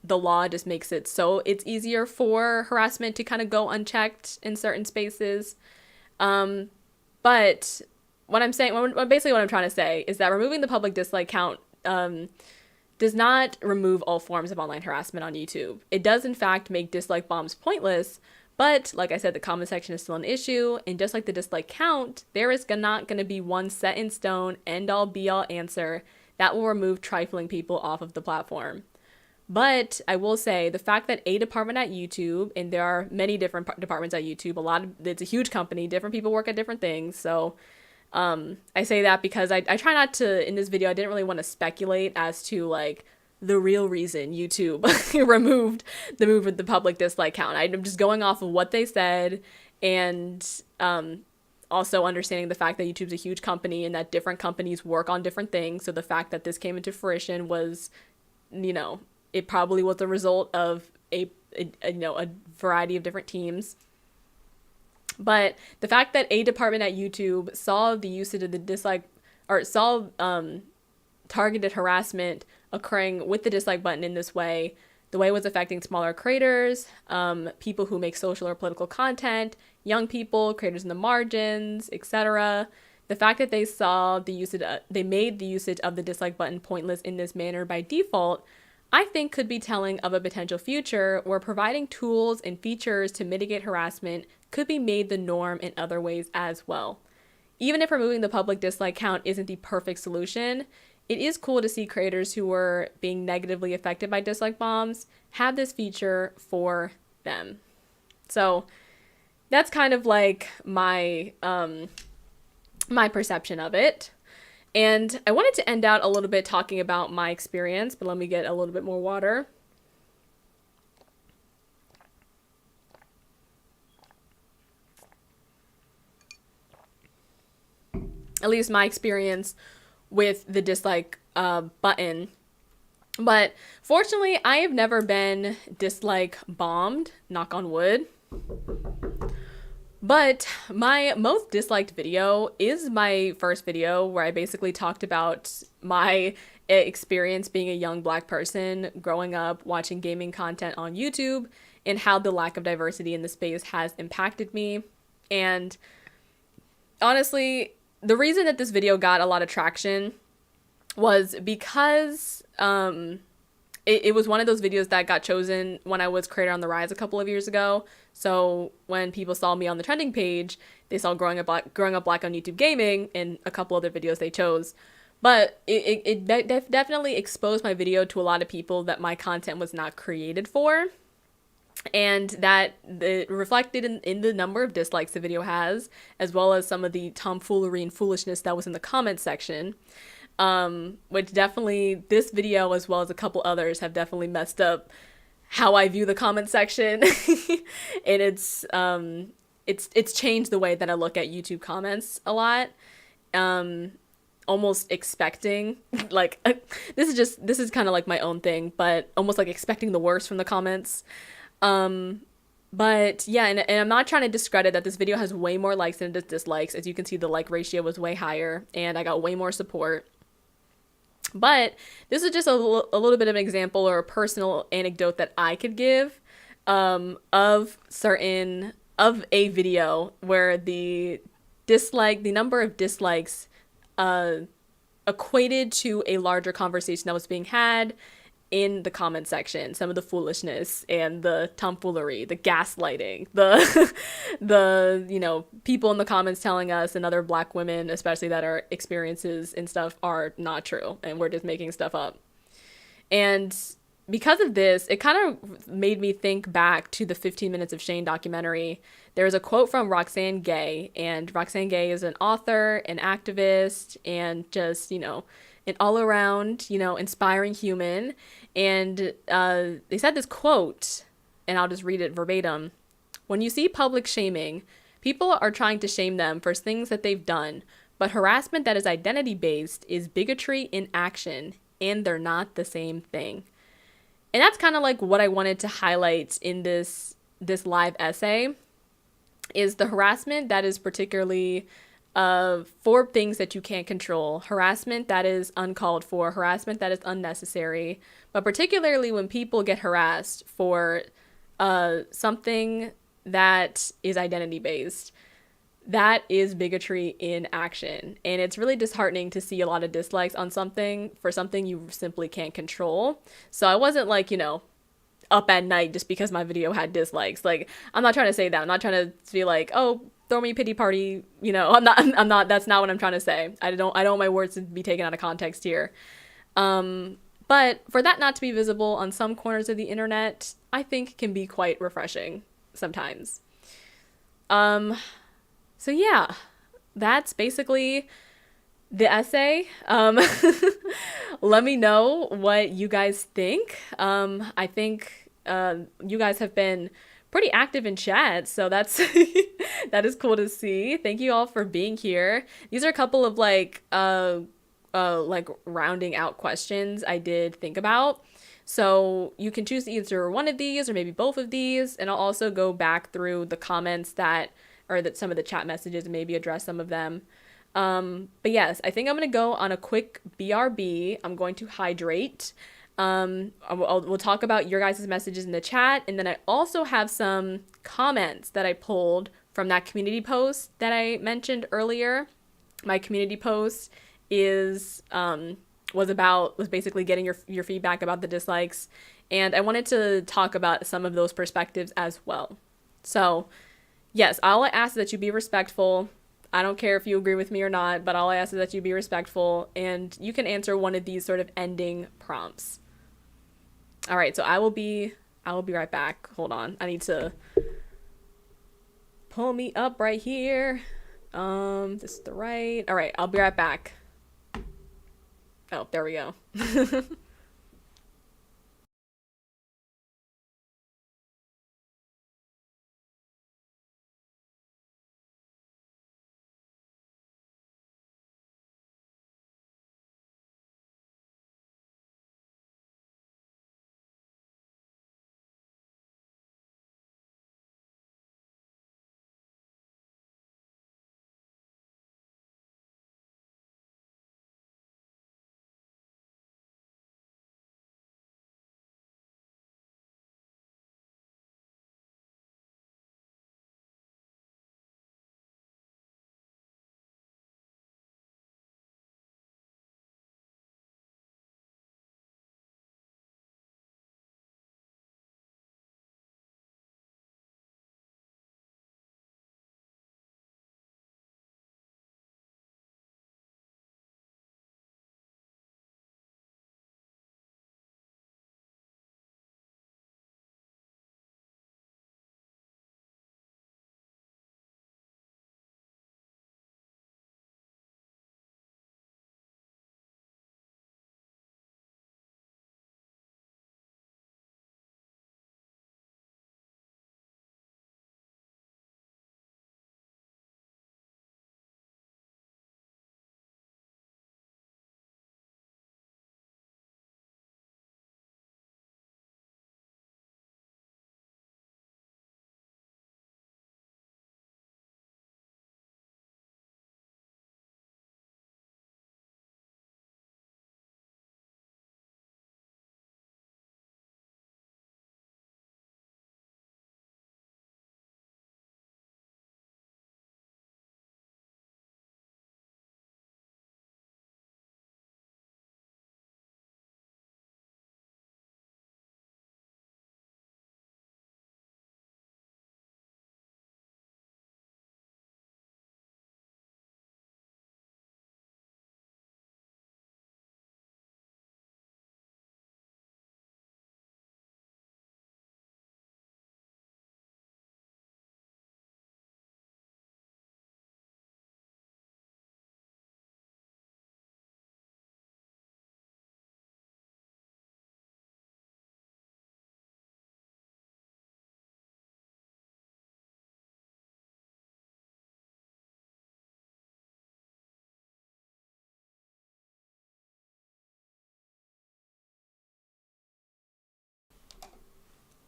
the law just makes it so it's easier for harassment to kind of go unchecked in certain spaces. But what I'm saying, basically what I'm trying to say is that removing the public dislike count does not remove all forms of online harassment on YouTube. It does in fact make dislike bombs pointless, but like I said, the comment section is still an issue, and just like the dislike count, there is not going to be one set in stone, end all be all answer that will remove trifling people off of the platform. But I will say the fact that a department at YouTube, and there are many different departments at YouTube, it's a huge company, different people work at different things. So I say that because I try not to, in this video, I didn't really want to speculate as to like the real reason YouTube removed the public dislike count. I'm just going off of what they said, and also understanding the fact that YouTube's a huge company and that different companies work on different things. So the fact that this came into fruition was, you know, it probably was a result of a variety of different teams. But the fact that a department at YouTube saw the usage of the dislike, or saw targeted harassment occurring with the dislike button in this way, the way it was affecting smaller creators, people who make social or political content, young people, creators in the margins, etc. The fact that they saw the usage, they made the usage of the dislike button pointless in this manner by default, I think could be telling of a potential future where providing tools and features to mitigate harassment could be made the norm in other ways as well. Even if removing the public dislike count isn't the perfect solution, it is cool to see creators who were being negatively affected by dislike bombs have this feature for them. So that's kind of like my my perception of it. And I wanted to end out a little bit talking about my experience, but let me get a little bit more water. At least my experience with the dislike button. But fortunately, I have never been dislike bombed, knock on wood. But my most disliked video is my first video where I basically talked about my experience being a young Black person growing up watching gaming content on YouTube and how the lack of diversity in the space has impacted me. And honestly, the reason that this video got a lot of traction was because it was one of those videos that got chosen when I was Creator on the Rise a couple of years ago. So when people saw me on the trending page, they saw growing up black on YouTube gaming and a couple other videos they chose. But it definitely exposed my video to a lot of people that my content was not created for. And that reflected in the number of dislikes the video has, as well as some of the tomfoolery and foolishness that was in the comments section. Which definitely, this video as well as a couple others have definitely messed up how I view the comment section. And it's changed the way that I look at YouTube comments a lot. Almost expecting, like, this is kind of like my own thing, but almost like expecting the worst from the comments. But yeah, and I'm not trying to discredit that this video has way more likes than dislikes. As you can see, the like ratio was way higher and I got way more support. But this is just a little bit of an example or a personal anecdote that I could give of a video where the number of dislikes equated to a larger conversation that was being had, in the comment section, some of the foolishness and the tomfoolery, the gaslighting, the the people in the comments telling us and other Black women especially that our experiences and stuff are not true and we're just making stuff up. And because of this, it kind of made me think back to the 15 Minutes of Shame documentary. There's a quote from Roxane Gay, and Roxane Gay is an author, an activist, and just, an all around, inspiring human. And they said this quote, and I'll just read it verbatim. When you see public shaming, people are trying to shame them for things that they've done, but harassment that is identity based is bigotry in action, and they're not the same thing. And that's kind of like what I wanted to highlight in this live essay is the harassment that is particularly for things that you can't control, harassment that is uncalled for, harassment that is unnecessary, but particularly when people get harassed for something that is identity based. That is bigotry in action. And it's really disheartening to see a lot of dislikes on something for something you simply can't control. So I wasn't like, up at night just because my video had dislikes. Like, I'm not trying to say that. I'm not trying to be like, oh, throw me a pity party. I'm not, that's not what I'm trying to say. I don't want my words to be taken out of context here. But for that not to be visible on some corners of the internet, I think can be quite refreshing sometimes. So yeah, that's basically the essay. Let me know what you guys think. I think you guys have been pretty active in chat, so that's that is cool to see. Thank you all for being here. These are a couple of like rounding out questions I did think about. So you can choose either one of these or maybe both of these, and I'll also go back through the comments that some of the chat messages and maybe address some of them. But yes, I think I'm going to go on a quick BRB. I'm going to hydrate. We'll talk about your guys' messages in the chat. And then I also have some comments that I pulled from that community post that I mentioned earlier. My community post was basically getting your feedback about the dislikes. And I wanted to talk about some of those perspectives as well. So yes, all I ask is that you be respectful. I don't care if you agree with me or not, but all I ask is that you be respectful, and you can answer one of these sort of ending prompts. All right, so I will be right back. Hold on. I need to pull me up right here. This is the right. All right, I'll be right back. Oh, there we go.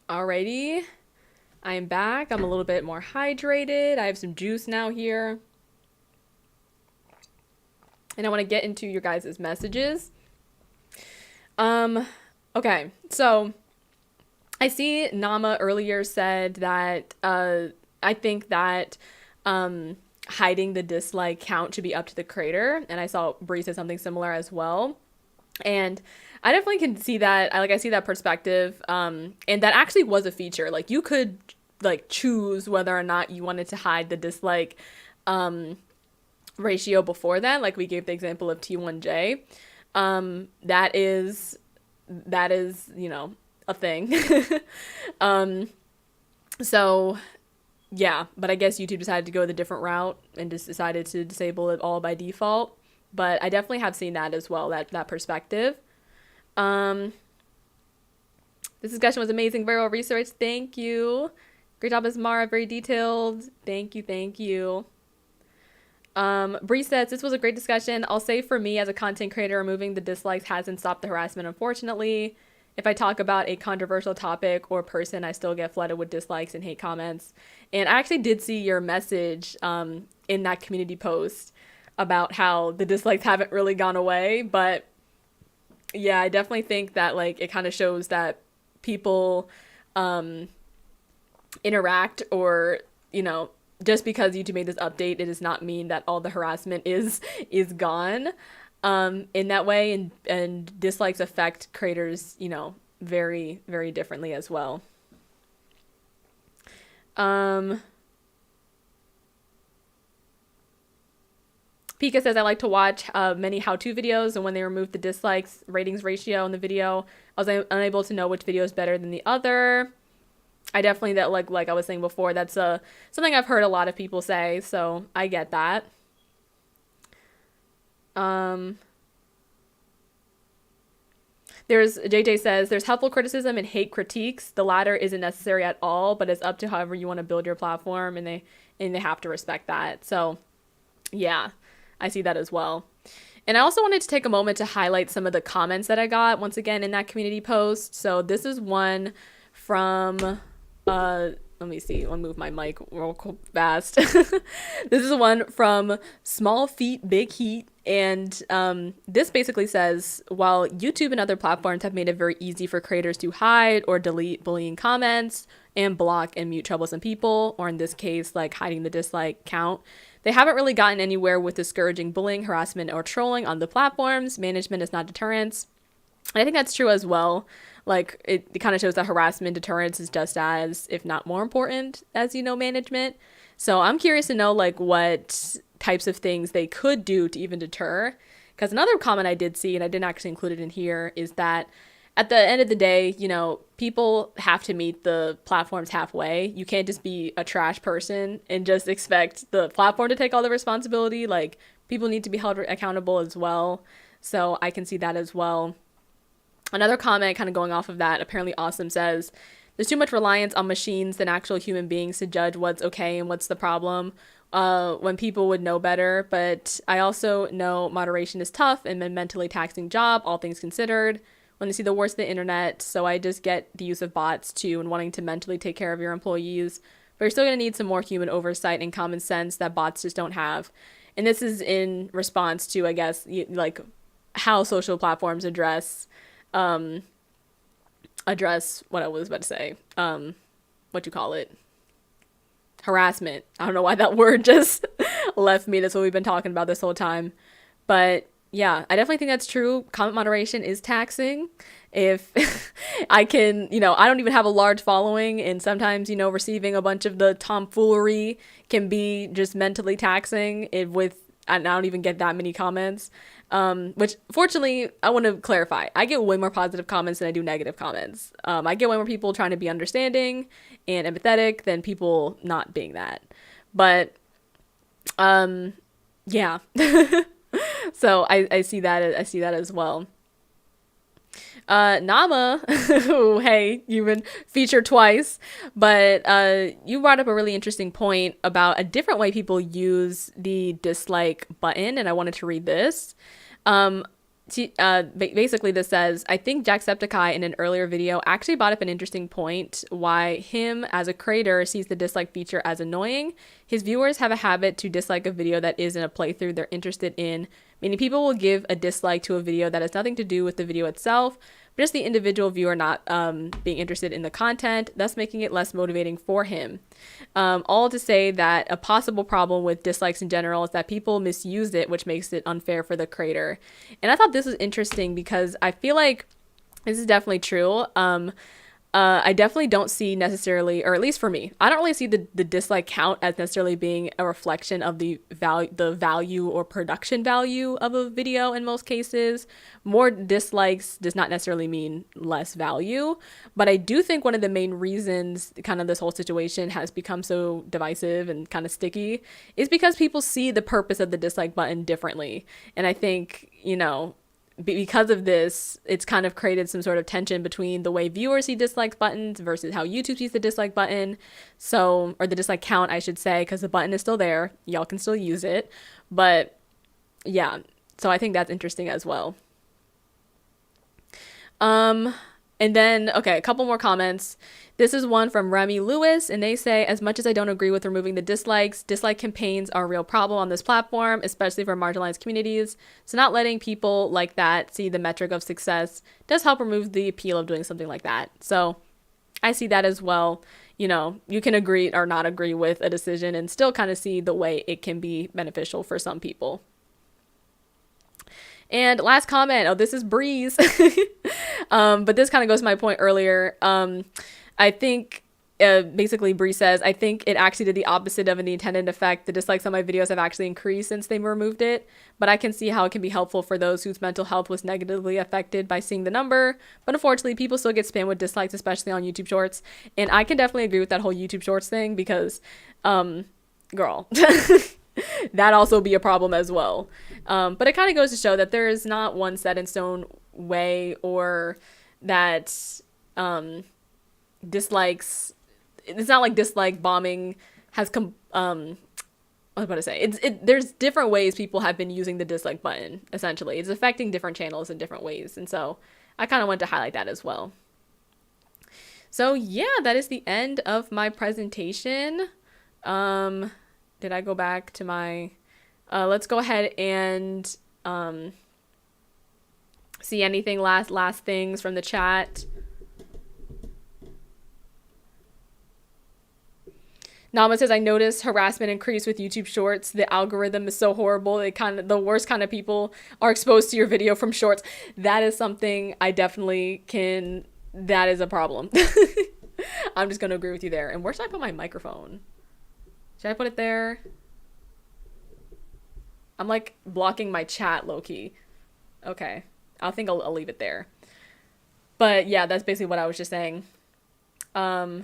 Alrighty, I am back. I'm a little bit more hydrated. I have some juice now here. And I want to get into your guys' messages. Okay, so I see Nama earlier said that I think that hiding the dislike count should be up to the creator, and I saw Bree said something similar as well. And I definitely can see that. I see that perspective. And that actually was a feature. Like, you could like choose whether or not you wanted to hide the dislike ratio before that. Like, we gave the example of T1J. That is, you know, a thing. So yeah, but I guess YouTube decided to go the different route and just decided to disable it all by default. But I definitely have seen that as well, that perspective. This discussion was amazing. Very well researched. Thank you. Great job, Asmara. Very detailed. Thank you. Thank you. Bree says, this was a great discussion. I'll say for me as a content creator, removing the dislikes hasn't stopped the harassment, unfortunately. If I talk about a controversial topic or person, I still get flooded with dislikes and hate comments. And I actually did see your message in that community post about how the dislikes haven't really gone away. But yeah, I definitely think that like it kind of shows that people interact, or, you know, just because YouTube made this update, it does not mean that all the harassment is gone in that way. And dislikes affect creators, you know, very, very differently as well. Pika says, I like to watch many how-to videos, and when they removed the dislikes ratings ratio in the video, I was unable to know which video is better than the other. I definitely, that like I was saying before, that's something I've heard a lot of people say, so I get that. There's JJ says, there's helpful criticism and hate critiques. The latter isn't necessary at all, but it's up to however you want to build your platform, and they have to respect that. So yeah, I see that as well. And I also wanted to take a moment to highlight some of the comments that I got once again in that community post. So this is one from let me see, I'll move my mic real fast. This is one from Small Feet Big Heat, and this basically says, while YouTube and other platforms have made it very easy for creators to hide or delete bullying comments and block and mute troublesome people, or in this case like hiding the dislike count, they haven't really gotten anywhere with discouraging bullying, harassment, or trolling on the platforms. Management is not deterrence. And I think that's true as well. Like, it kind of shows that harassment deterrence is just as, if not more important, as, you know, management. So I'm curious to know, like, what types of things they could do to even deter. Because another comment I did see, and I didn't actually include it in here, is that at the end of the day, you know, people have to meet the platforms halfway. You can't just be a trash person and just expect the platform to take all the responsibility. Like, people need to be held accountable as well. So I can see that as well. Another comment kind of going off of that, apparently Awesome says, there's too much reliance on machines than actual human beings to judge what's okay and what's the problem when people would know better. But I also know moderation is tough and a mentally taxing job, all things considered, when they see the worst of the internet. So I just get the use of bots too and wanting to mentally take care of your employees. But you're still going to need some more human oversight and common sense that bots just don't have. And this is in response to, I guess, like how social platforms address what I was about to say, harassment. I don't know why that word just left me. That's what we've been talking about this whole time. But yeah, I definitely think that's true. Comment moderation is taxing. If I can, you know, I don't even have a large following, and sometimes, you know, receiving a bunch of the tomfoolery can be just mentally taxing and I don't even get that many comments. Which fortunately, I want to clarify, I get way more positive comments than I do negative comments. I get way more people trying to be understanding and empathetic than people not being that. But yeah. So I see that as well. Nama, who, hey, you've been featured twice, but you brought up a really interesting point about a different way people use the dislike button, and I wanted to read this. Basically this says, I think Jacksepticeye in an earlier video actually brought up an interesting point why him as a creator sees the dislike feature as annoying. His viewers have a habit to dislike a video that isn't a playthrough they're interested in. Meaning people will give a dislike to a video that has nothing to do with the video itself, but just the individual viewer not being interested in the content, thus making it less motivating for him. All to say that a possible problem with dislikes in general is that people misuse it, which makes it unfair for the creator. And I thought this was interesting because I feel like this is definitely true. I definitely don't see necessarily, or at least for me, I don't really see the dislike count as necessarily being a reflection of the value or production value of a video in most cases. More dislikes does not necessarily mean less value, but I do think one of the main reasons kind of this whole situation has become so divisive and kind of sticky is because people see the purpose of the dislike button differently. And I think, because of this, it's kind of created some sort of tension between the way viewers see dislike buttons versus how YouTube sees the dislike button. So, or the dislike count, I should say, because the button is still there. Y'all can still use it. But yeah, so I think that's interesting as well. And then, okay, a couple more comments. This is one from Remy Lewis, and they say, as much as I don't agree with removing the dislikes, dislike campaigns are a real problem on this platform, especially for marginalized communities. So not letting people like that see the metric of success does help remove the appeal of doing something like that. So I see that as well. You can agree or not agree with a decision and still kind of see the way it can be beneficial for some people. And last comment, this is Breeze. But this kind of goes to my point earlier. I think basically Breeze says, I think it actually did the opposite of the intended effect. The dislikes on my videos have actually increased since they removed it, but I can see how it can be helpful for those whose mental health was negatively affected by seeing the number. But unfortunately, people still get spammed with dislikes, especially on YouTube Shorts. And I can definitely agree with that whole YouTube Shorts thing because, girl, that also be a problem as well. But it kind of goes to show that there is not one set in stone way, or that dislikes, it's not like dislike bombing has I was about to say, there's different ways people have been using the dislike button. Essentially, it's affecting different channels in different ways, and so I kind of want to highlight that as well. So yeah, that is the end of my presentation. Did I go back to my let's go ahead and see anything last things from the chat. Nama says, I noticed harassment increase with YouTube Shorts. The algorithm is so horrible. The worst kind of people are exposed to your video from Shorts. That is something I definitely that is a problem. I'm just going to agree with you there. And where should I put my microphone? Should I put it there? I'm like blocking my chat low-key. Okay. I think I'll leave it there. But yeah, that's basically what I was just saying. I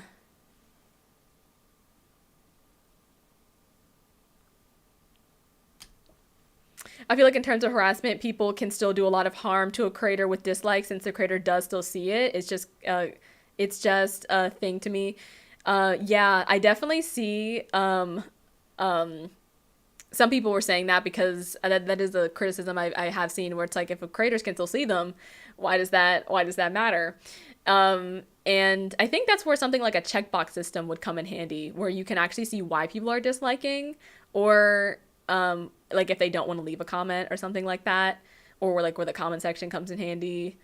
feel like in terms of harassment, people can still do a lot of harm to a creator with dislikes since the creator does still see it. It's just a thing to me. Yeah, I definitely see some people were saying that because that is a criticism I have seen, where it's like, if creators can still see them, why does that matter? And I think that's where something like a checkbox system would come in handy, where you can actually see why people are disliking, or like if they don't want to leave a comment or something like that, or where the comment section comes in handy.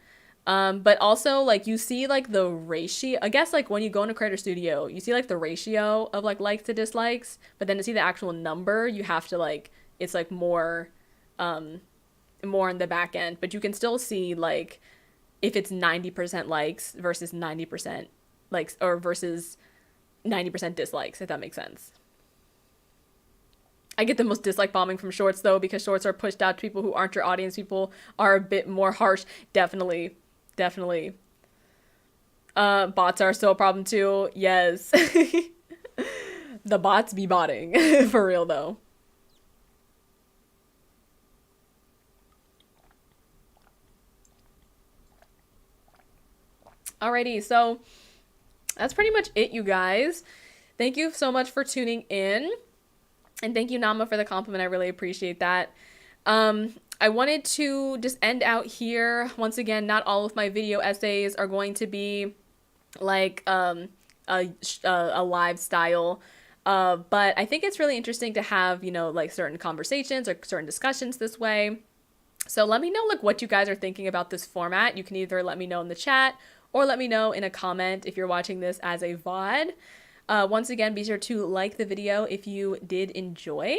But also, like, you see, like, the ratio, I guess, like, when you go into Creator Studio, you see, like, the ratio of, like, likes to dislikes, but then to see the actual number, you have to, like, it's, like, more in the back end, but you can still see, like, if it's 90% likes versus 90% likes, or versus 90% dislikes, if that makes sense. I get the most dislike bombing from Shorts, though, because Shorts are pushed out to people who aren't your audience. People are a bit more harsh. Definitely. Bots are still a problem, too. Yes. The bots be botting. For real, though. Alrighty, so that's pretty much it, you guys. Thank you so much for tuning in. And thank you, Nama, for the compliment. I really appreciate that. I wanted to just end out here. Once again, not all of my video essays are going to be like a live style. But I think it's really interesting to have, you know, like certain conversations or certain discussions this way. So let me know like what you guys are thinking about this format. You can either let me know in the chat or let me know in a comment if you're watching this as a VOD. Once again, be sure to like the video if you did enjoy.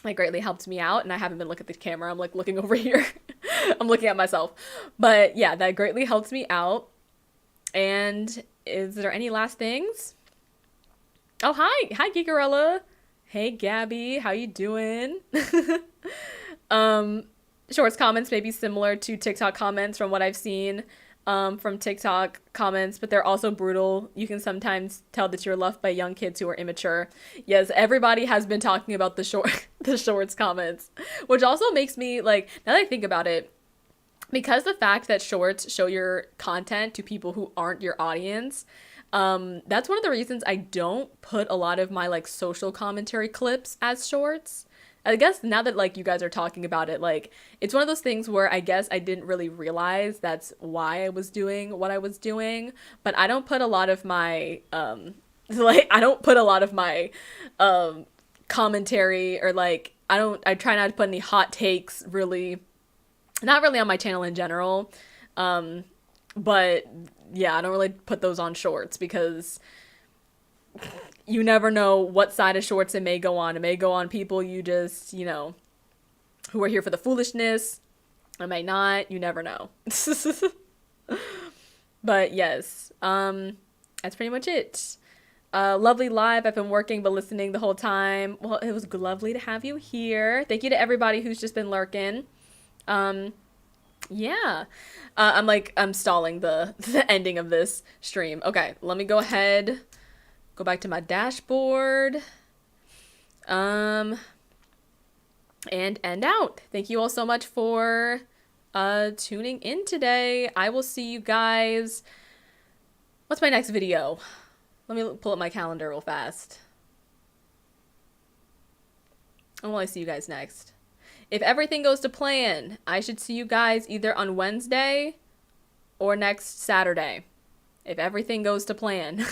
It greatly helped me out, and I haven't been looking at the camera. I'm like looking over here. I'm looking at myself. But yeah, that greatly helps me out. And is there any last things? Oh, hi. Hi, Geekarella. Hey, Gabby. How you doing? Shorts comments may be similar to TikTok comments from what I've seen from TikTok comments, but they're also brutal. You can sometimes tell that you're loved by young kids who are immature. Yes, everybody has been talking about the shorts comments, which also makes me like, now that I think about it, because the fact that shorts show your content to people who aren't your audience, that's one of the reasons I don't put a lot of my like social commentary clips as shorts. I guess now that like you guys are talking about it, like it's one of those things where I guess I didn't really realize that's why I was doing what I was doing, but I don't put a lot of my commentary or like I try not to put any hot takes really, not really on my channel in general. But yeah, I don't really put those on shorts because you never know what side of shorts it may go on. It may go on people you just, you know, who are here for the foolishness. It may not. You never know. But yes, that's pretty much it. Lovely live. I've been working but listening the whole time. Well, it was lovely to have you here. Thank you to everybody who's just been lurking. Yeah. I'm stalling the ending of this stream. Okay, let me go ahead. Go back to my dashboard. And end out. Thank you all so much for tuning in today. I will see you guys. What's my next video? Let me pull up my calendar real fast. When will I see you guys next? If everything goes to plan, I should see you guys either on Wednesday or next Saturday. If everything goes to plan.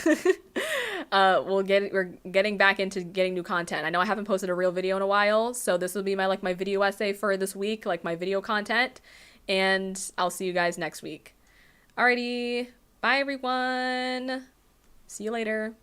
We're getting back into getting new content. I know I haven't posted a real video in a while, so this will be my video essay for this week, like my video content, and I'll see you guys next week. Alrighty, bye everyone. See you later.